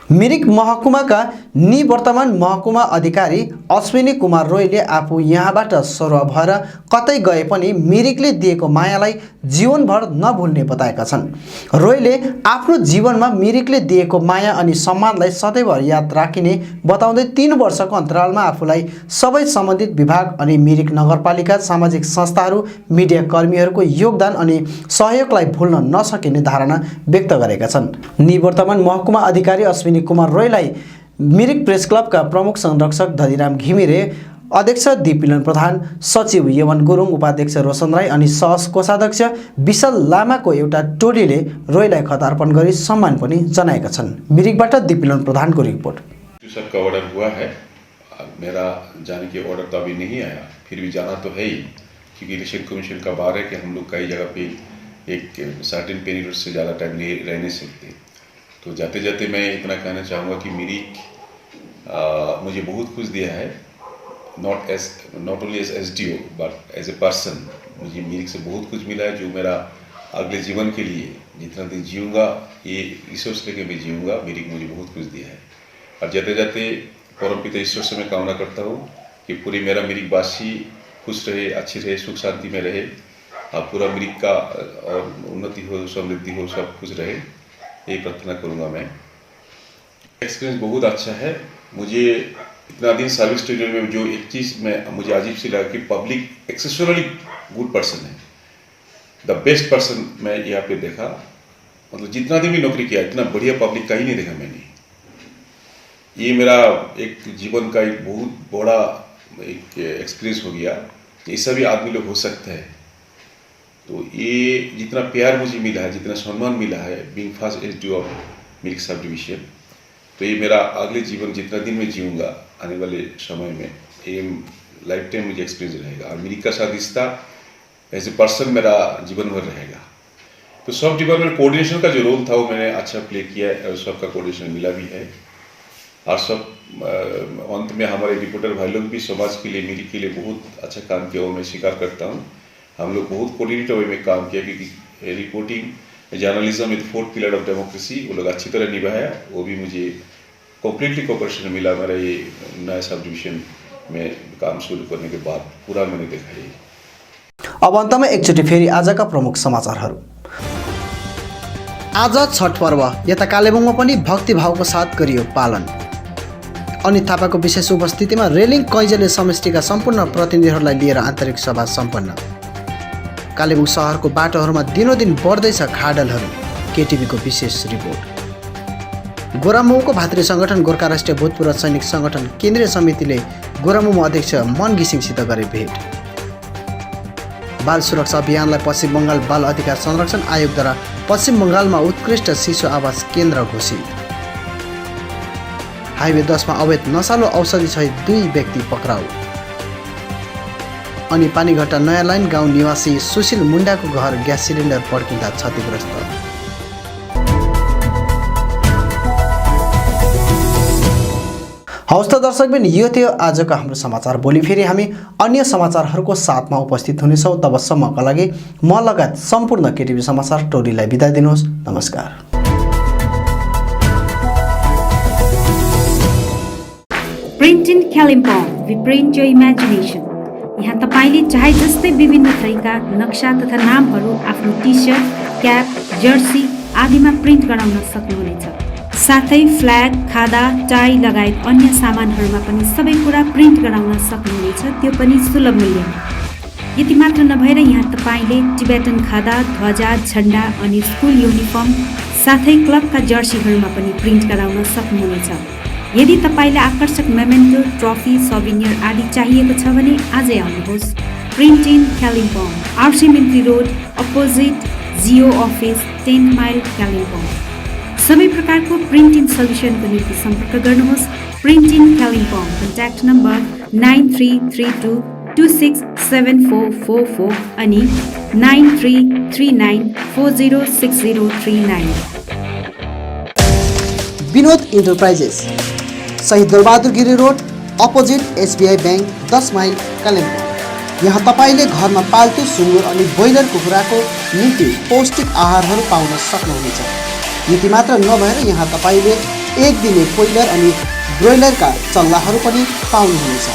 मिरिक महकुमाका निवर्तमान महकुमा अधिकारी अश्विनी कुमार रोयले आफू यहाँबाट सरुवा भएर कतै गए पनि मिरिकले दिएको मायालाई जीवनभर नभुल्ने बताएका छन्। रोयले आफ्नो जीवनमा मिरिकले दिएको माया अनि सम्मानलाई सदैव याद राखिने बताउँदै 3 वर्षको अन्तरालमा आफूलाई सबै सम्बन्धित विभाग अनि मिरिक नगरपालिका, सामाजिक संस्थाहरू, मिडिया कर्मीहरूको योगदान अनि सहयोगलाई भुल्न नसकिने धारणा व्यक्त गरेका छन्। निवर्तमान महकुमा अधिकारी अश्विनी कुमार रोयलाई मिरिक प्रेस क्लबका प्रमुख संरक्षक धनीराम घिमिरे, अध्यक्ष दिपमिलन प्रधान, सचिव यमन गुरुङ, उपाध्यक्ष रोशन राई अनि कोषाध्यक्ष विशाल लामाको एउटा टोलीले रोयलाई खत अर्पण गरी सम्मान पनि जनाएका छन्। मिरिकबाट दिपमिलन प्रधानको रिपोर्ट। सबका ऑर्डर हुआ है, मेरा जाने की ऑर्डर तो अभी नहीं आया, फिर भी जाना तो है ही, क्योंकि इलेक्शन कमीशन का बार है कि हम लोग कई जगह पे एक सर्टेन पीरियड से ज़्यादा टाइम नहीं रह नहीं सकते। तो जाते जाते मैं इतना कहना चाहूँगा कि मिरिक मुझे बहुत कुछ दिया है, not only as SDO but as a person. मुझे मिरिक से बहुत कुछ मिला है जो मेरा अगले जीवन के लिए जितना दिन जीऊँगा ये ईश्वर से लेकर मैं जीऊँगा। मिरिक मुझे बहुत कुछ दिया है और जाते जाते परमपिता ईश्वर से मैं कामना करता हूँ कि पूरी मेरा मिरिकवासी खुश रहे, अच्छी रहे, सुख शांति में रहे और पूरा मिरिक का और उन्नति हो, समृद्धि हो, सब कुछ रहे, यही प्रार्थना करूँगा मैं। एक्सपीरियंस बहुत अच्छा है। मुझे इतना दिन सर्विस टेरिटरी में जो एक चीज़ में मुझे अजीब सी लगा कि पब्लिक एक्सेप्शनली गुड पर्सन है, द बेस्ट पर्सन मैं यहाँ पे देखा। मतलब जितना दिन भी नौकरी किया इतना बढ़िया पब्लिक का ही नहीं देखा मैंने। ये मेरा एक जीवन का एक बहुत बड़ा एक एक्सपीरियंस हो गया। ये सभी आदमी लोग हो सकते हैं। तो ये जितना प्यार मुझे मिला है, जितना सम्मान मिला है being first SDO of Mirik sub division, तो ये मेरा अगले जीवन जितना दिन में जीऊँगा आने वाले समय में ये लाइफ टाइम मुझे एक्सपीरियंस रहेगा। और मिरिक का साथ रिश्ता एज ए पर्सन मेरा जीवन भर रहेगा। तो सब डिपार्टमेंट कोऑर्डिनेशन का जो रोल था वो मैंने अच्छा प्ले किया है और सबका कोऑर्डिनेशन मिला भी है। और सब अंत में हमारे रिपोर्टर भाई लोग भी समाज के लिए, मिरिक के लिए बहुत अच्छा काम किया, वो मैं स्वीकार करता हूँ। हम लोग बहुत कोऑर्डिनेटर वे में काम किया क्योंकि reporting journalism with 4th pillar of democracy वो लोग अच्छी तरह निभाया। वो भी मुझे कम्प्लीटली कोऑपरेशन मिला। मेरा ये नया सब डिविजन में काम शुरू करने के बाद पूरा मैंने देखा ये। अब अन्तमा एकचोटि फेरि आजका प्रमुख समाचारहरू। आज छठ पर्व यता कालेबुङमा पनि भक्तिभावको साथ गरियो पालन। अनित थापाको विशेष उपस्थितिमा रेलिङ कैजले समष्टिका सम्पूर्ण प्रतिनिधिहरूलाई लिएर आन्तरिक सभा सम्पन्न। कालेबुङ शहरको बाटोहरूमा दिनोदिन बढ्दैछ खाडलहरू। केटिभीको विशेष रिपोर्ट। गोरामुमोको भातृ सङ्गठन गोर्खा राष्ट्रिय भूतपूर्व सैनिक सङ्गठन केन्द्रीय समितिले गोरामुमो अध्यक्ष मन घिसिङसित गरे भेट। बाल सुरक्षा अभियानलाई पश्चिम बङ्गाल बाल अधिकार संरक्षण आयोगद्वारा पश्चिम बङ्गालमा उत्कृष्ट शिशु आवास केन्द्र घोषित। हाइवे 10 मा अवैध नशालु औषधि सहित 2 व्यक्ति पक्राउ। अनि पानीघट्टा नयाँ लाइन गाउँ निवासी सुशील मुण्डाको घर ग्यास सिलिन्डर पड्किँदा क्षतिग्रस्त। हवस् त दर्शकबिन, यो थियो आजको हाम्रो समाचार। भोलि फेरि हामी अन्य समाचारहरूको साथमा उपस्थित हुनेछौँ। तबसम्मका लागि म लगायत सम्पूर्ण केटिभी समाचार टोलीलाई बिदा दिनुहोस्। नमस्कार। Print in Kalimpong, we print your imagination. यहाँ तपाईँले चाहे जस्तै विभिन्न थरीका नक्सा तथा नामहरू आफ्नो टी-सर्ट, क्याप, जर्सी आदिमा प्रिन्ट गराउन सक्नुहुनेछ। साथै फ्ल्याग, खादा, टाई लगायत अन्य सामानहरूमा पनि सबै कुरा प्रिन्ट गराउन सक्नुहुनेछ, त्यो पनि सुलभ मूल्यमा। यति मात्र नभएर यहाँ तपाईँले टिबेटन खादा, ध्वजा, झण्डा अनि स्कुल युनिफर्म साथै क्लबका जर्सीहरूमा पनि प्रिन्ट गराउन सक्नुहुनेछ। यदि तपाईँलाई आकर्षक मेमेन्टो, ट्रफी, सौभिनियर आदि चाहिएको छ भने आजै आउनुहोस्। Print in Kalimpong, RC Mintri road opposite Jio office, 10 mile Kalimpong. सबै प्रकारको प्रिन्टिङ सल्युसनको निम्ति सम्पर्क गर्नुहोस्। Print in Kalimpong, contact number 9332267444 अनि 9339406039। Vinod enterprises, Shaheed Darbahadur Giri road opposite SBI bank, 10 mile Kalimpong. यहाँ तपाईँले घरमा पाल्तु सुँगुर अनि ब्रोइलर कुखुराको निम्ति पौष्टिक आहारहरू पाउन सक्नुहुनेछ। यति मात्र नभएर यहाँ तपाईँले एक दिने कोइलर अनि ब्रोइलरका चल्लाहरू पनि पाउनुहुनेछ।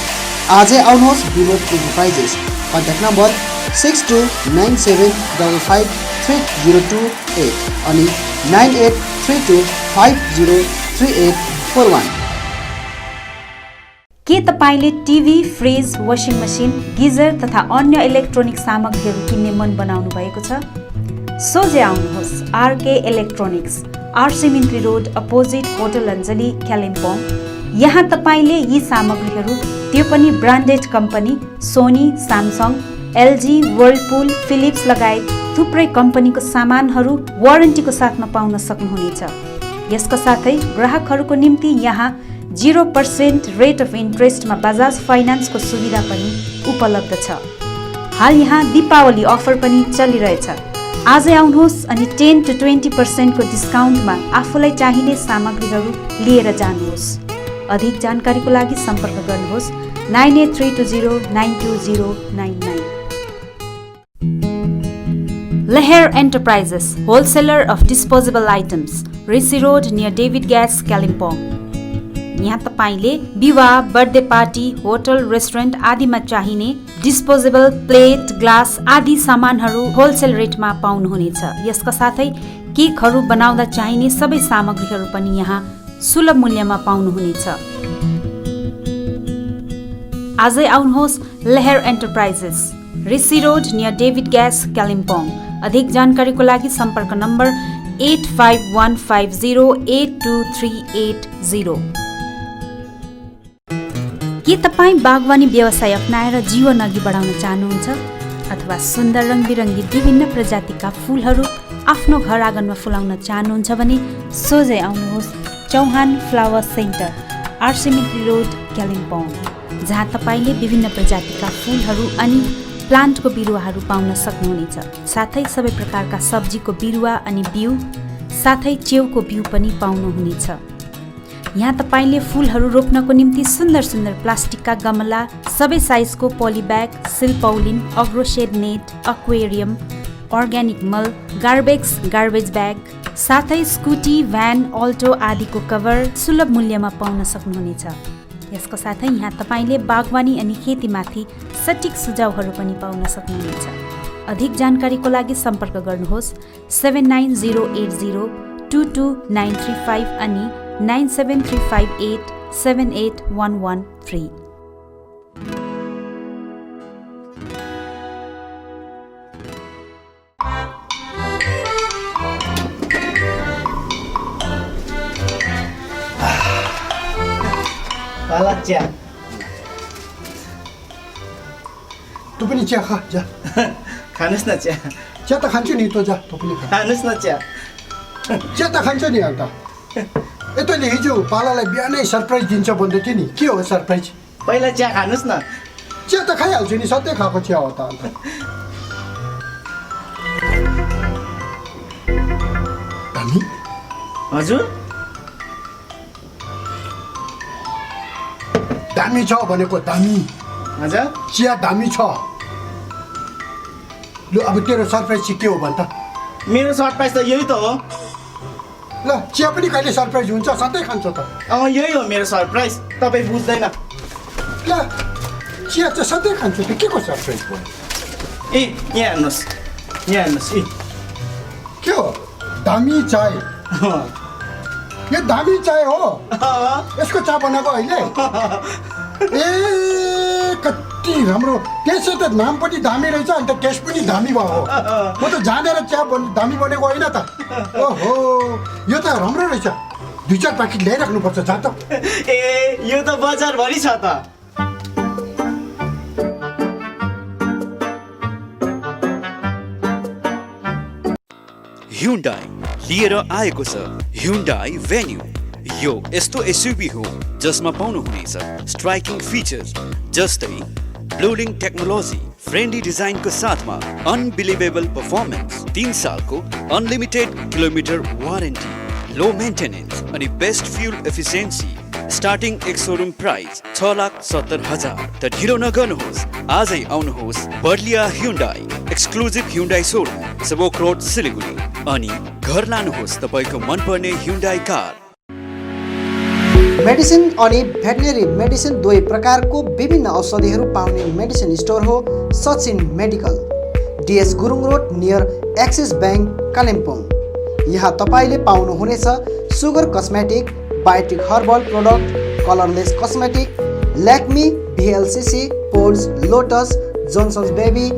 आजै आउनुहोस् विनोद इन्टरप्राइजेस। कन्ट्याक्ट नम्बर 6297553028 अनि 9832503841। के तपाईँले TV, fridge, washing machine, geyser तथा अन्य इलेक्ट्रोनिक सामग्रीहरू किन्ने मन बनाउनु भएको छ? सोझै आउनुहोस्। RK electronics, RC Mintri road opposite hotel Anjali Kalimpong. यहाँ तपाईँले यी सामग्रीहरू, त्यो पनि branded company Sony, Samsung, LG, Whirlpool, Philips लगायत थुप्रै कम्पनीको सामानहरू वारेन्टीको साथमा पाउन सक्नुहुनेछ। यसका साथै ग्राहकहरूको निम्ति यहाँ 0% रेट अफ इन्ट्रेस्टमा बजाज फाइनान्सको सुविधा पनि उपलब्ध छ। हाल यहाँ दीपावली अफर पनि चलिरहेछ। आजै आउनुहोस् अनि 10 to 20% को डिस्काउन्टमा आफूलाई चाहिने सामग्रीहरू लिएर जानुहोस्। अधिक जानकारीको लागि सम्पर्क गर्नुहोस् 9832092099। Leher Enterprises, wholesaler of disposable items, Rishi Road near David Gas, Kalimpong। यहाँ तपाईले विवाह, बर्थडे पार्टी, होटल, रेस्टुरेन्ट आदिमा चाहिने डिस्पोजेबल प्लेट, ग्लास आदि सामानहरू होलसेल रेटमा पाउनुहुनेछ। यसका साथै केकहरू बनाउँदा चाहिने सबै सामग्रीहरू पनि यहाँ सुलभ मूल्यमा पाउनुहुनेछ। आजै आउनुहोस् Lehar enterprises, Rishi road near David gas, Kalimpong. अधिक जानकारीको लागि सम्पर्क नम्बर 8515082380। के तपाईँ बागवानी व्यवसाय अपनाएर जीवन अघि बढाउन चाहनुहुन्छ अथवा सुन्दर रङबिरङ्गी विभिन्न प्रजातिका फुलहरू आफ्नो घर आँगनमा फुलाउन चाहनुहुन्छ भने सोझै आउनुहोस् Chauhan flower centre, RC Mintri road, Kalimpong, जहाँ तपाईँले विभिन्न प्रजातिका फुलहरू अनि प्लान्टको बिरुवाहरू पाउन सक्नुहुनेछ। साथै सबै प्रकारका सब्जीको बिरुवा अनि बिउ साथै च्याउको बिउ पनि पाउनुहुनेछ। यहाँ तपाईँले फुलहरू रोप्नको निम्ति सुन्दर सुन्दर प्लास्टिकका गमला, सबै साइजको पोलिब्याग, सिल्पौलिन, अग्रोसेड नेट, एक्वेरियम, अर्ग्यानिक मल, गार्बेज ब्याग, साथै स्कुटी, भ्यान, अल्टो आदिको कभर सुलभ मूल्यमा पाउन सक्नुहुनेछ। यसको साथै यहाँ तपाईँले बागवानी अनि खेतीमाथि सटिक सुझावहरू पनि पाउन सक्नुहुनेछ। अधिक जानकारीको लागि सम्पर्क गर्नुहोस् 7908022935 अनि 9735878113। चिया तँ पनि चिया खा, जा खानुस् न चिया। चिया त खान्छु नि, तँ जा तँ पनि खा। खानुस् न चिया। चिया त खान्छ नि अन्त। ए तैँले हिजो पालालाई बिहानै सरप्राइज दिन्छ भन्दै थियो नि, के हो सरप्राइज? पहिला चिया खानुस् न। चिया त खाइहाल्छु नि, सधैँ खाएको चिया हो त अन्त। दामी हजुर दामी छ भनेको, दामी। हजुर चिया दामी छ। लु अब तेरो सरप्राइज चाहिँ के हो भन् त? मेरो सरप्राइज त यही त हो। ल चिया पनि कहिले सरप्राइज हुन्छ, सधैँ खान्छ त। यही हो मेरो सरप्राइज, तपाईँ बुझ्दैन। ल चिया चाहिँ सधैँ खान्छु कि के को सरप्राइज भयो ए यहाँ हेर्नुहोस् ए के हो दामी चाय यो दामी चाय हो यसको चा बनाएको अहिले ए कति राम्रो त्यसै त नाम पनि दामी रहेछ अन्त टेस्ट पनि दामी भयो म त जानेर चिया दामी बनेको होइन त ओहो यो त राम्रो रहेछ 2-4 प्याकेट ल्याइराख्नुपर्छ जा त ए यो त बजारभरि छ त Hyundai लिएर आएको छ Hyundai Venue। यो यस्तो एसयुभी हो जसमा पाउनुहुनेछ स्ट्राइकिङ फिचर्स जस्तै ब्लुलिङ टेक्नोलोजी, फ्रेन्डली डिजाइनको साथमा अनबिलिभेबल पर्फर्मेन्स, 3 सालको unlimited kilometre warranty, low maintenance अनि बेस्ट फ्युल एफिसिएन्सी। स्टार्टिङ एक सोरुम प्राइस 6,70,000। त ढिलो नगर्नुहोस्, आजै आउनुहोस् Burlia Hyundai exclusive Hyundai showroom Sevoke road Siliguri अनि घर लानुहोस् तपाईको मनपर्ने Hyundai कार। मेडिसिन अनि भेटनेरी मेडिसिन दुवै प्रकारको विभिन्न औषधिहरू पाउने मेडिसिन स्टोर हो Sachin medical, DS Gurung road near Axis bank Kalimpong. यहाँ तपाईँले पाउनुहुनेछ sugar cosmetic, biotic herbal product, colourless cosmetic, ल्याक्मी, VLCC, Pond's, Lotus, Johnson's baby,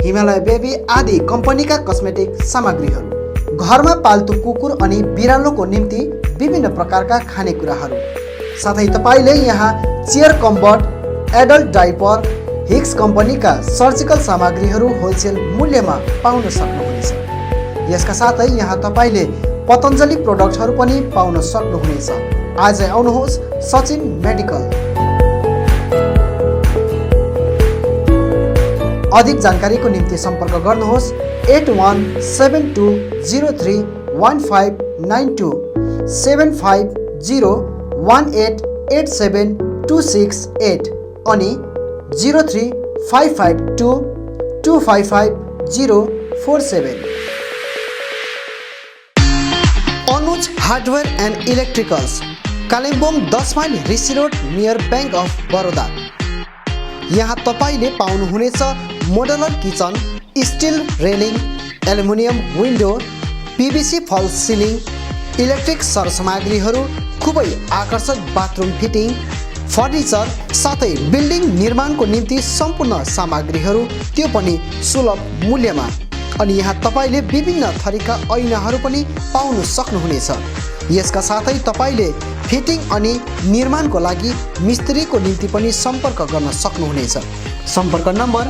Himalaya baby आदि कम्पनीका कस्मेटिक सामग्रीहरू, घरमा पाल्तु कुकुर अनि बिरालोको निम्ति विभिन्न प्रकारका खानेकुराहरू, साथै तपाईँले यहाँ चेयर कम्बर्ट, एडल्ट डाइपर, हिक्स कम्पनीका सर्जिकल सामग्रीहरू होलसेल मूल्यमा पाउन सक्नुहुनेछ। यसका साथै यहाँ तपाईँले पतञ्जलि प्रोडक्टहरू पनि पाउन सक्नुहुनेछ। आजै आउनुहोस् सचिन मेडिकल। अधिक जानकारीको निम्ति सम्पर्क गर्नुहोस् 8172031592 7501887268 अनि 035522555047। Anuj hardware and electricals, Kalimpong 10 mile Rishi road near bank of Baroda. यहाँ तपाईँले पाउनुहुनेछ modular kitchen, still railing, aluminium window, PVC फल सिलिङ, इलेक्ट्रिक सरसामग्रीहरू, खुबै आकर्षक बाथरुम फिटिङ, फर्निचर साथै बिल्डिङ निर्माणको निम्ति सम्पूर्ण सामग्रीहरू, त्यो पनि सुलभ मूल्यमा। अनि यहाँ तपाईँले विभिन्न थरीका ऐनाहरू पनि पाउन सक्नुहुनेछ। यसका साथै तपाईँले फिटिङ अनि निर्माणको लागि मिस्त्रीको निम्ति पनि सम्पर्क गर्न सक्नुहुनेछ। सम्पर्क नम्बर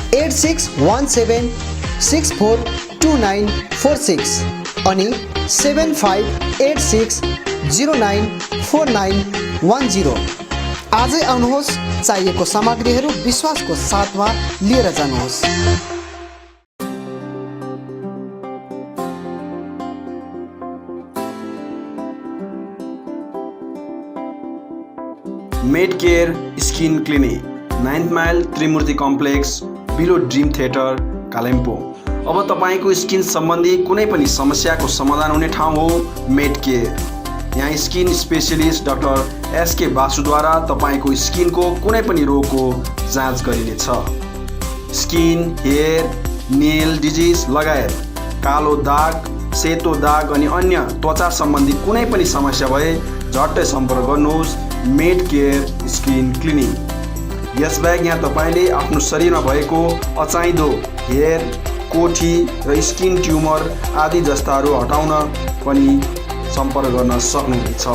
8617642946 अनि 7586094910। आजै आउनुहोस्, चाहिएको सामग्रीहरू विश्वासको साथमा लिएर जानुहोस्। Med care skin clinic, 9th mile Trimurti complex, below dream theatre, Kalimpong. अब तपाईँको स्किन सम्बन्धी कुनै पनि समस्याको समाधान हुने ठाउँ हो मेड केयर। यहाँ स्किन स्पेशलिस्ट डाक्टर एसके बासुद्वारा तपाईँको स्किनको कुनै पनि रोगको जाँच गरिनेछ। स्किन, हेयर, नेल डिजिज लगायत कालो दाग, सेतो दाग अनि अन्य त्वचा सम्बन्धी कुनै पनि समस्या भए झट्टै सम्पर्क गर्नुहोस् मेड केयर स्किन क्लिनिक। यसबाहेक यहाँ तपाईँले आफ्नो शरीरमा भएको अचाहिँदो हेयर, कोठी र स्किन ट्युमर आदि जस्ताहरू हटाउन पनि सम्पर्क गर्न सक्नुहुनेछ।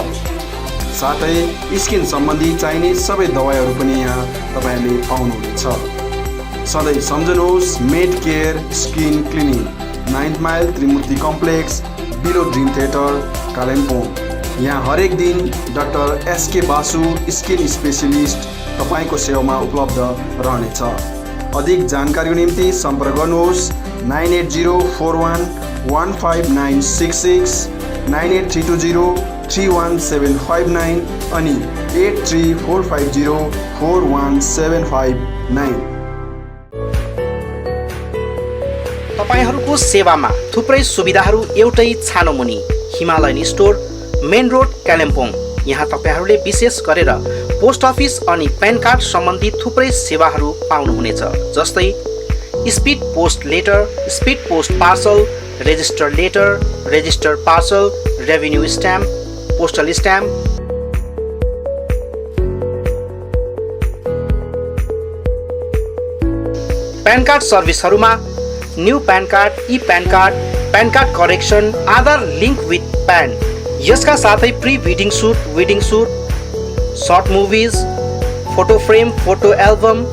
साथै स्किन सम्बन्धी चाहिने सबै दबाईहरू पनि यहाँ तपाईँले पाउनुहुनेछ। सधैँ सम्झनुहोस् med care skin clinic, 9th mile Trimurti complex, below dream theatre, Kalimpong. यहाँ हरेक दिन doctor SK Basu skin specialist तपाईँको सेवामा उपलब्ध रहनेछ। अधिक जानकारीको निम्ति सम्पर्क गर्नुहोस् 9804115966, 9832031759 अनि 8345041759। तपाईहरूको सेवामा थुप्रै सुविधाहरू एउटै छानो मुनि, Himalayan store, main road, Kalimpong. यहाँ तपाईहरूले विशेष गरेर पोस्ट अफिस अनि प्यान कार्ड सम्बन्धी थुप्रै सेवाहरू पाउनुहुनेछ, जस्तै speed post letter, speed post parcel, register letter, register parcel, revenue stamp, postal stamp, PAN card सर्भिसहरूमा new PAN card, e PAN card correction, Aadhaar link with PAN, यसका साथै pre wedding shoot, short movies, photo frame, photo album,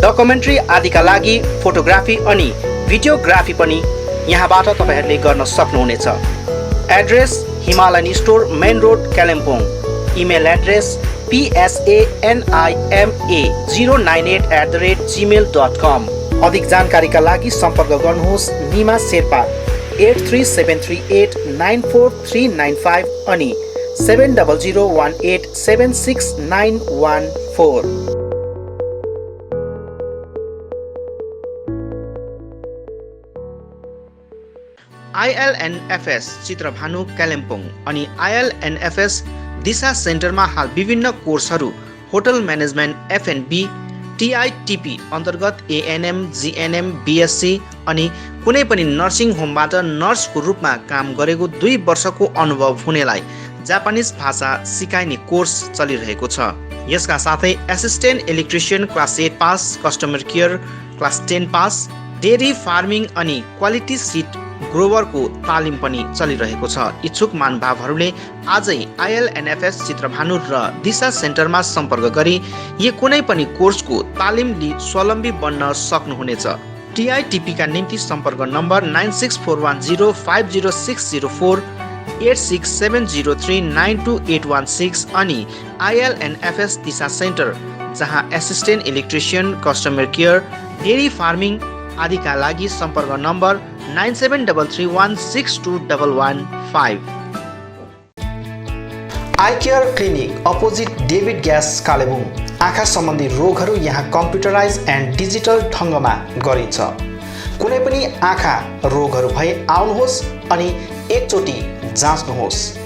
documentary आदिका लागि photography अनि videography पनि यहाँबाट तपाईहरूले गर्न सक्नुहुनेछ। Address Himalayan store, main road, Kalimpong. Email address psanima098@gmail.com। अधिक जानकारीका लागि सम्पर्क गर्नुहोस् निमा शेर्पा 8373894395 अनि 7001876914। ILNFS चित्रभानु कालिम्पोङ अनि ILNFS दिशा सेन्टरमा हाल विभिन्न कोर्सहरू होटल म्यानेजमेन्ट F&B, TITP अन्तर्गत ANM, GNM, BSc अनि कुनै पनि नर्सिङ होमबाट नर्सको रूपमा काम गरेको 2 वर्षको अनुभव हुनेलाई जापानिज भाषा सिकाइने कोर्स चलिरहेको छ। यसका साथै assistant electrician class 8 pass, customer care class 10 pass, dairy farming अनि क्वालिटी सीड ग्रोवरको तालिम पनि चलिरहेको छ। इच्छुक महानुभावहरूले आजै ILNFS चित्रभानु र दिशा सेन्टरमा सम्पर्क गरी यो कुनै पनि कोर्सको तालिम लिई स्वावलम्बी बन्न सक्नुहुनेछ। TITP का निम्ति सम्पर्क नम्बर 9641050604, 8670392816 अनि ILNFS दिशा सेन्टर जहाँ assistant electrician, customer care, dairy farming आदिका लागि सम्पर्क number 9733162115। I care clinic opposite David gas Kalimpong. आँखा सम्बन्धी रोगहरू यहाँ कम्प्युटराइज एन्ड डिजिटल ढङ्गमा गरिन्छ। कुनै पनि आँखा रोगहरू भए आउनुहोस् अनि एकचोटि जाँच्नुहोस्।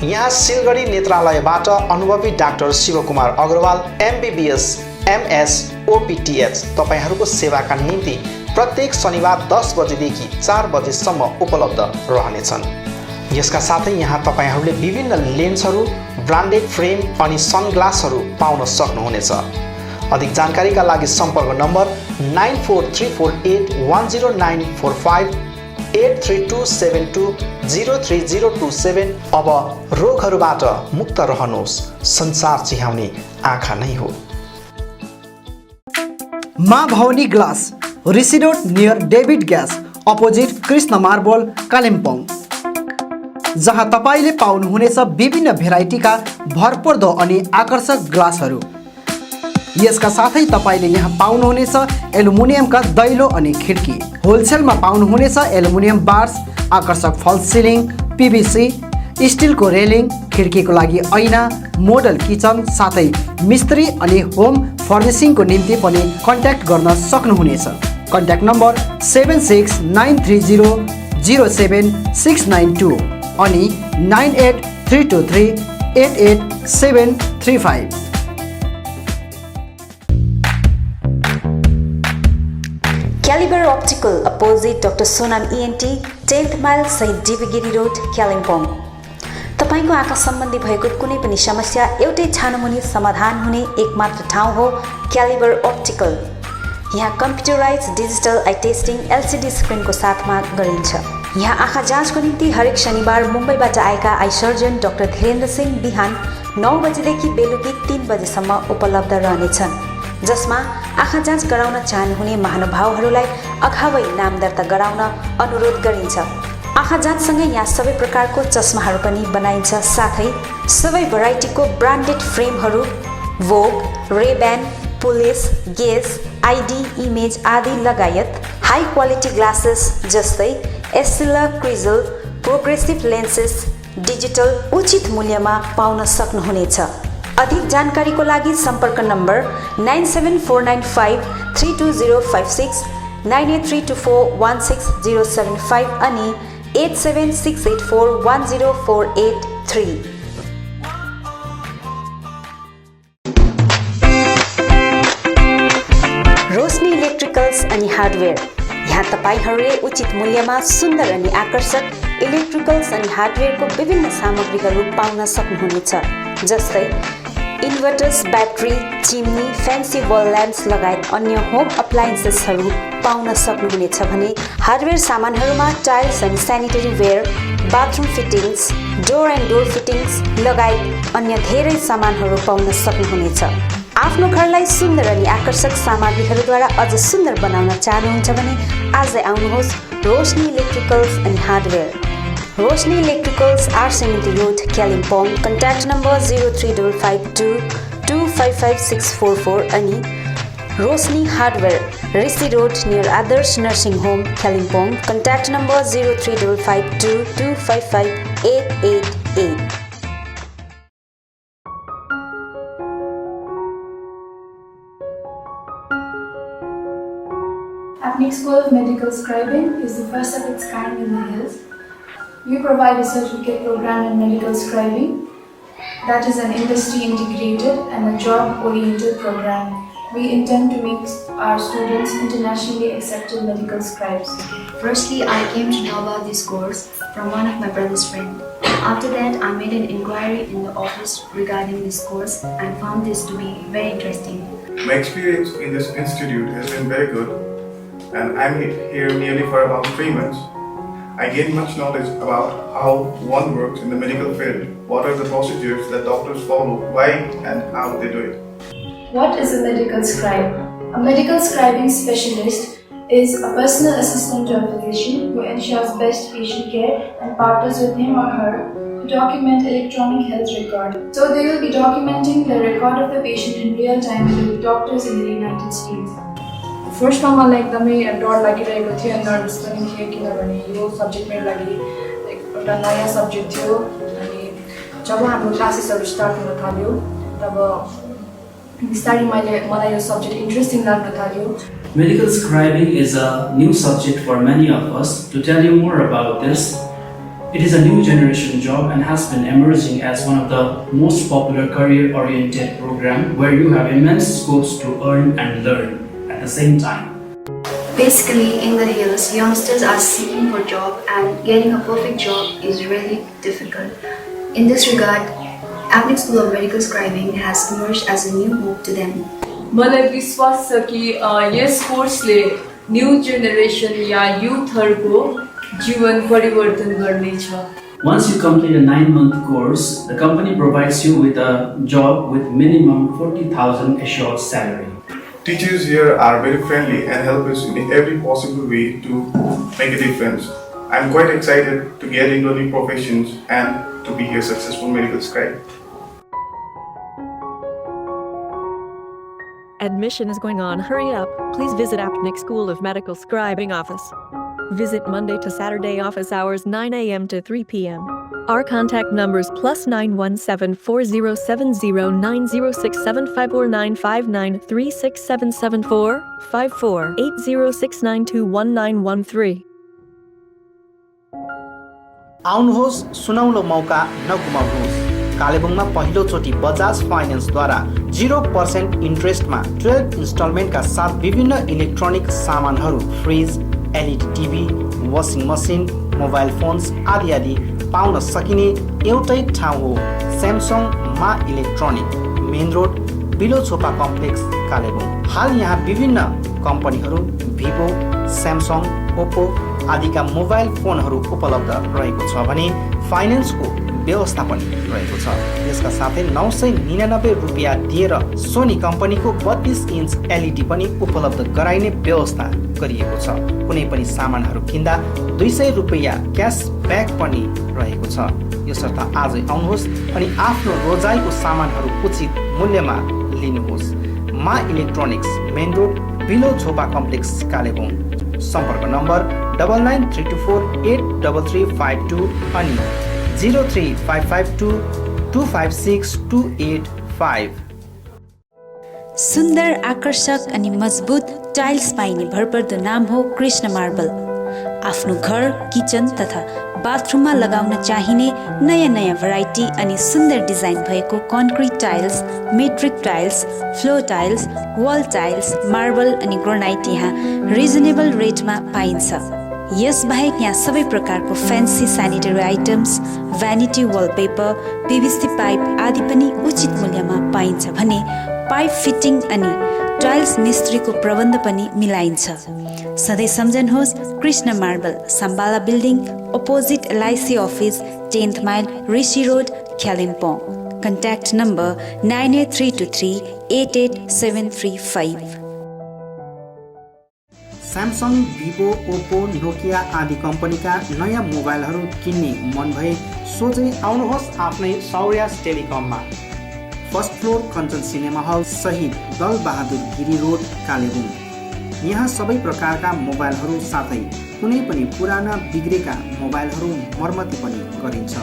यहाँ सिलगढी नेत्रालयबाट अनुभवी doctor Shivkumar Agrawal MBBS MS OPTH तपाईहरूको सेवाका निम्ति प्रत्येक शनिबार 10 बजेदेखि 4 बजेसम्म उपलब्ध रहनेछन्। यसका साथै यहाँ तपाईहरूले विभिन्न लेन्सहरू, ब्रान्डेड फ्रेम अनि सनग्लासहरू पाउन सक्नुहुनेछ। अधिक जानकारीका लागि सम्पर्क नम्बर 9434810945, 8327203027। अब रोगहरूबाट मुक्त रहनुहोस्, संसार चिहाउने आँखा नै हो। Maa Bhavani glass, Rishi road near David gas, opposite Krishna marble, Kalimpong, जहाँ तपाईँले पाउनुहुनेछ विभिन्न भेराइटीका भरपर्दो अनि आकर्षक ग्लासहरू। यसका साथै तपाईँले यहाँ पाउनुहुनेछ एल्युमिनियमका दैलो अनि खिड्की। होलसेलमा पाउनुहुनेछ एल्युमिनियम बार्स, आकर्षक फल्स सिलिङ, PVC, स्टिलको रेलिङ, खिड्कीको लागि ऐना, मोडल किचन साथै मिस्त्री अनि होम फर्निसिङको निम्ति पनि कन्ट्याक्ट गर्न सक्नुहुनेछ। कन्ट्याक्ट नम्बर 7693007692 अनि 9832388735। Caliber Optical opposite Dr. Sonam ENT, 10th mile सहित डिबीगिरी रोड, कालिम्पोङ। तपाईको आँखा सम्बन्धी भएको कुनै पनि समस्या एउटै छानोमुनि समाधान हुने एकमात्र ठाउँ हो क्यालिबर अप्टिकल। यहाँ computerise digital I testing LCD स्क्रिनको साथमा गरिन्छ। यहाँ आँखा जाँचको निम्ति हरेक शनिबार मुम्बईबाट आएका eye surgeon doctor Dhirendra Singh बिहान 9 बजेदेखि बेलुकी 3 बजेसम्म उपलब्ध रहनेछन्, जसमा आँखा जाँच गराउन चाहनुहुने महानुभावहरूलाई अगावै नाम दर्ता गराउन अनुरोध गरिन्छ। आँखा जाँचसँगै यहाँ सबै प्रकारको चस्माहरू पनि बनाइन्छ, साथै सबै भेराइटीको ब्रान्डेड फ्रेमहरू भोग, रेब्यान, पुलिस, गेज, ID, इमेज आदि लगायत हाई क्वालिटी ग्लासेस जस्तै एस्सिला, क्रिजल, प्रोग्रेसिभ लेन्सेस डिजिटल उचित मूल्यमा पाउन सक्नुहुनेछ। अधिक जानकारीको लागि सम्पर्क नम्बर 9749532056, 9832416075 अनि 8768410483। अनि हार्डवेयर। यहाँ तपाईहरूले उचित मूल्यमा सुन्दर अनि आकर्षक इलेक्ट्रिकल्स अनि हार्डवेयरको विभिन्न सामग्रीहरू पाउन सक्नुहुनेछ, जस्तै inverters, battery, chimney, fancy wall lamps लगायत अन्य होम अप्लायन्सेसहरू पाउन सक्नुहुनेछ भने हार्डवेयर सामानहरूमा tiles and sanitary ware, bathroom fittings, door and door fittings लगायत अन्य धेरै सामानहरू पाउन सक्नुहुनेछ। आफ्नो घरलाई सुन्दर अनि आकर्षक सामग्रीहरूद्वारा अझ सुन्दर बनाउन चाहनुहुन्छ भने आजै आउनुहोस् Roshni electricals and hardware. Roshni electricals, RCMT road, Kalimpong. Contact number 035522555644 अनि Roshni hardware, Rishi road near Adarsh nursing home, Kalimpong. Contact number 035522558888। Apnic School of Medical Scribing is the first of its kind in the hills. We provide a certificate program in medical scribing that is an industry integrated and a job oriented program. We intend to make our students internationally accepted medical scribes. Firstly, I came to know about this course from one of my brother's friends. After that, I made an inquiry in the office regarding this course and found this to be very interesting. My experience in this institute has been very good, and I'm here nearly for about 3 months. I gained much knowledge about how one works in the medical field, what are the procedures that doctors follow, why and how they do it. What is a medical scribe? A medical scribing specialist is a personal assistant to a physician who ensures best patient care and partners with him or her to document electronic health record. So they will be documenting the record of the patient in real time with doctors in the United States. फर्स्टमा मलाई एकदमै डर लागिरहेको थियो, nervous पनि थियो, किनभने यो सब्जेक्ट मेरो लागि एउटा नयाँ सब्जेक्ट थियो। अनि जब हाम्रो क्लासेसहरू स्टार्ट हुन थाल्यो तब बिस्तारै मलाई यो सब्जेक्ट इन्ट्रेस्टिङ लाग्न थाल्यो। Medical scribing is a new subject for many of us. To tell you more about this, it is a new generation job and has been emerging as one of the most popular career-oriented program where you have immense scopes to earn and learn at the same time. Basically, in the hills, youngsters are seeking for job and getting a perfect job is really difficult. In this regard, Apnic School of Medical Scribing has emerged as a new hope to them. मलाई विश्वास छ कि यस कोर्सले new generation या युथहरूको जीवन परिवर्तन गर्नेछ। Once you complete a 9-month course, the company provides you with a job with minimum 40,000 assured salary. Teachers here are very friendly and help us in every possible way to make a difference. I'm quite excited to get into new professions and to be a successful medical scribe. Admission is going on. Hurry up. Please visit Apnic School of Medical Scribing office. Visit Monday to Saturday office hours 9 a.m. to 3 p.m. Our contact numbers +917 407090675495936774 548069219113. आउनुहोस्, सुनौलो मौका नगुमाउनुहोस्। कालेबुङमा पहिलोचोटि बजाज फाइनेन्सद्वारा 0% इन्ट्रेस्टमा 12 इन्स्टलमेन्टका साथ विभिन्न electronic सामानहरू, fridge, LED TV, washing machine, mobile phones आदि आदि पाउन सकिने एउटै ठाउँ हो Samsung Maa electronic, main road, below Chhopa complex, Kalebung. हाल यहाँ विभिन्न कम्पनीहरू भिभो, स्यामसङ, ओप्पो आदिका मोबाइल फोनहरू उपलब्ध रहेको छ भने फाइनेन्सको व्यवस्था पनि रहेको छ। यसका साथै 999 रुपियाँ दिएर सोनी कम्पनीको 32 इन्च एलइडी पनि उपलब्ध गराइने व्यवस्था गरिएको छ। कुनै पनि सामानहरू किन्दा 200 रुपियाँ क्यासब्याक पनि रहेको छ। यसर्थ आजै आउनुहोस् अनि आफ्नो रोजाइको सामानहरू उचित मूल्यमा लिनुहोस्। Maa electronics, main road, below Chhopa complex, Kalebung. सम्पर्क नम्बर 9932483352 अनि 03552256285। सुन्दर, आकर्षक अनि मजबुत टाइल्स पाइने भरपर्दो नाम हो कृष्ण मार्बल। आफ्नो घर, किचन तथा बाथरुममा लगाउन चाहिने नयाँ नयाँ भेराइटी अनि सुन्दर डिजाइन भएको concrete tiles, metric tiles, floor tiles, wall tiles, marble अनि ग्रेनाइट यहाँ रिजनेबल रेटमा पाइन्छ। यसबाहेक यहाँ सबै प्रकारको fancy sanitary items, vanity wallpaper, PVC pipe आदि पनि उचित मूल्यमा पाइन्छ भने पाइप फिटिङ अनि टाइल्स मिस्त्रीको प्रबन्ध पनि मिलाइन्छ। सधैँ सम्झनुहोस् Krishna marble, Sambala building, opposite LIC office, 10th mile, Rishi road, Kalimpong. Contact number 98323 88735। Samsung, Vivo, Oppo, Nokia आदि कम्पनीका नयाँ मोबाइलहरू किन्ने मन भए सोझै आउनुहोस् आफ्नै सौर्यास टेलिकममा। First floor Kanchan cinema hall सहित दल बहादुर गिरी रोड, कालेबुङ। यहाँ सबै प्रकारका मोबाइलहरू साथै कुनै पनि पुराना बिग्रेका मोबाइलहरू मर्मती पनि गरिन्छ।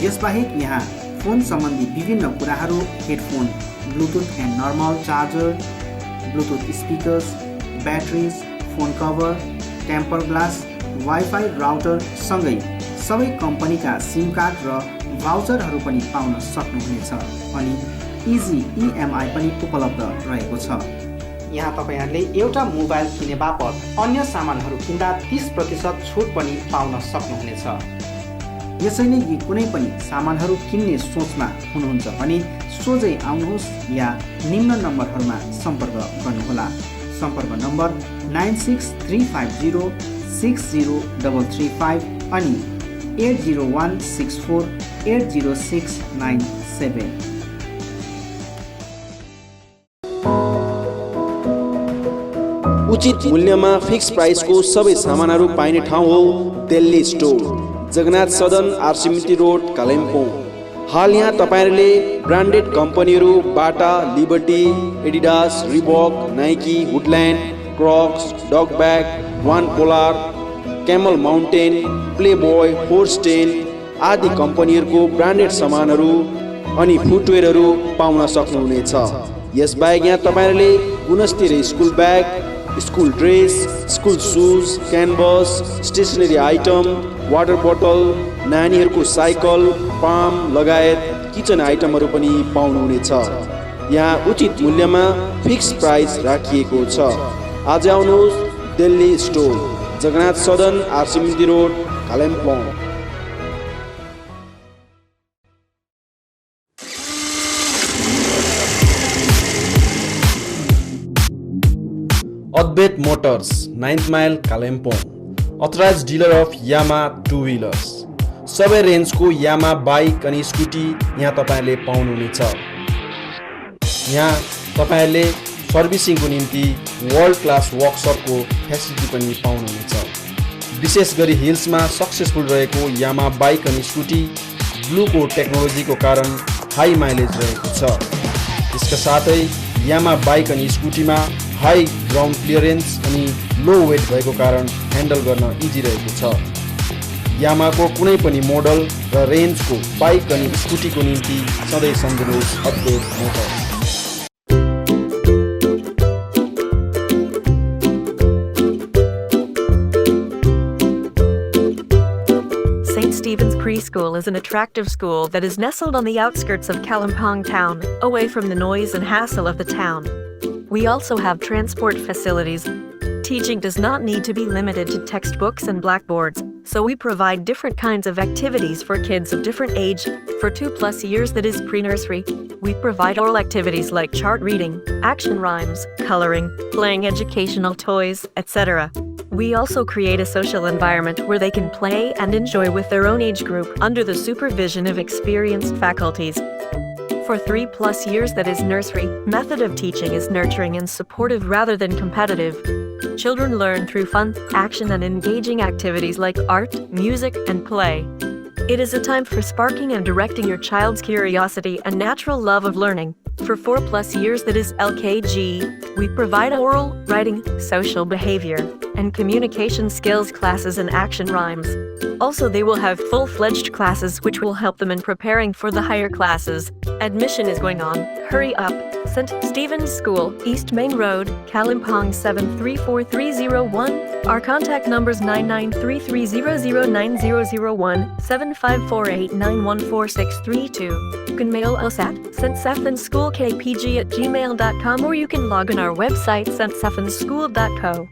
यसबाहेक यहाँ फोन सम्बन्धी विभिन्न कुराहरू, headphone, bluetooth and normal charger, bluetooth speakers, batteries, phone cover, temper glass, wifi router सँगै सबै कम्पनीका सिम कार्ड र भाउचरहरू पनि पाउन सक्नुहुनेछ अनि इजी EMI पनि उपलब्ध रहेको छ। यहाँ तपाईहरूले एउटा मोबाइल किने बापत अन्य सामानहरू किन्दा 30% छुट पनि पाउन सक्नुहुनेछ। यसैले यी कुनै पनि सामानहरू किन्ने सोचमा हुनुहुन्छ भने सोझै आउनुहोस् या निम्न नम्बरहरूमा सम्पर्क गर्नुहोला। सम्पर्क नम्बर 96350 60335 अनि 80164 80697। उचित मूल्यमा फिक्स प्राइसको सबै सामानहरू पाइने ठाउँ हो दिल्ली स्टोर, जगन्नाथ सदन, आरसीमिटी रोड, कालिम्पोङ। हाल यहाँ तपाईहरूले ब्रान्डेड कम्पनीहरू Bata, Liberty, Adidas, Reebok, Nike, Woodland, Crocs, dog bag, वान पोलार, क्यामल माउन्टेन, प्लेबोय, होर्स्टेन आदि कम्पनीहरूको ब्रान्डेड सामानहरू अनि फुटवेयरहरू पाउन सक्नुहुनेछ। यसबाहेक यहाँ तपाईहरूले गुणस्तरीय school bag, school dress, school shoes, canvas, stationery item, water बोतल, नानीहरूको साइकल, पाम लगायत किचन आइटमहरू पनि पाउनुहुनेछ। यहाँ उचित मूल्यमा फिक्स प्राइस राखिएको छ। आज आउनुहोस् दिल्ली स्टोर, जगन्नाथ सदन, आरसीमिटी road, Kalimpong. Advaita motors, 9th mile, Kalimpong. Authorised dealer of Yamaha two wheelers. सबै रेन्जको यामा बाइक अनि स्कुटी यहाँ तपाईँहरूले पाउनुहुनेछ। यहाँ तपाईँहरूले सर्भिसिङको निम्ति वर्ल्ड क्लास वर्कसपको फेसिलिटी पनि पाउनुहुनेछ। विशेष गरी हिल्समा सक्सेसफुल रहेको यामा बाइक अनि स्कुटी ब्लूको टेक्नोलोजीको कारण हाई माइलेज रहेको छ। यसका साथै यामा बाइक अनि स्कुटीमा हाई ग्राउन्ड क्लियरेन्स अनि लो वेट भएको कारण ह्यान्डल गर्न इजी रहेको छ। यामाको कुनै पनि मोडल र रेन्जको बाइक अनि स्कुटीको निम्ति सधैँ सम्झनुहोस् अद्वैत Motors. St. Stephen's Preschool is an attractive school that is nestled on the outskirts of Kalimpong town, away from the noise and hassle of the town. We also have transport facilities. Teaching does not need to be limited to textbooks and blackboards, so we provide different kinds of activities for kids of different age. For 2+ years, that is pre-nursery, we provide oral activities like chart reading, action rhymes, coloring, playing educational toys, etc. We also create a social environment where they can play and enjoy with their own age group under the supervision of experienced faculties. For 3+ years, that is nursery, method of teaching is nurturing and supportive rather than competitive. Children learn through fun, action and engaging activities like art, music and play. It is a time for sparking and directing your child's curiosity and natural love of learning. For 4+ years, that is LKG, we provide oral, writing, social behavior, and communication skills classes and action rhymes. Also, they will have full-fledged classes which will help them in preparing for the higher classes. Admission is going on. Hurry up. St. Stephen's School, East Main Road, Kalimpong 734301. Our contact numbers 9933009001, 7548914632. You can mail us at ststephensschoolkpg@gmail.com, or you can log on our website ststephensschool.co.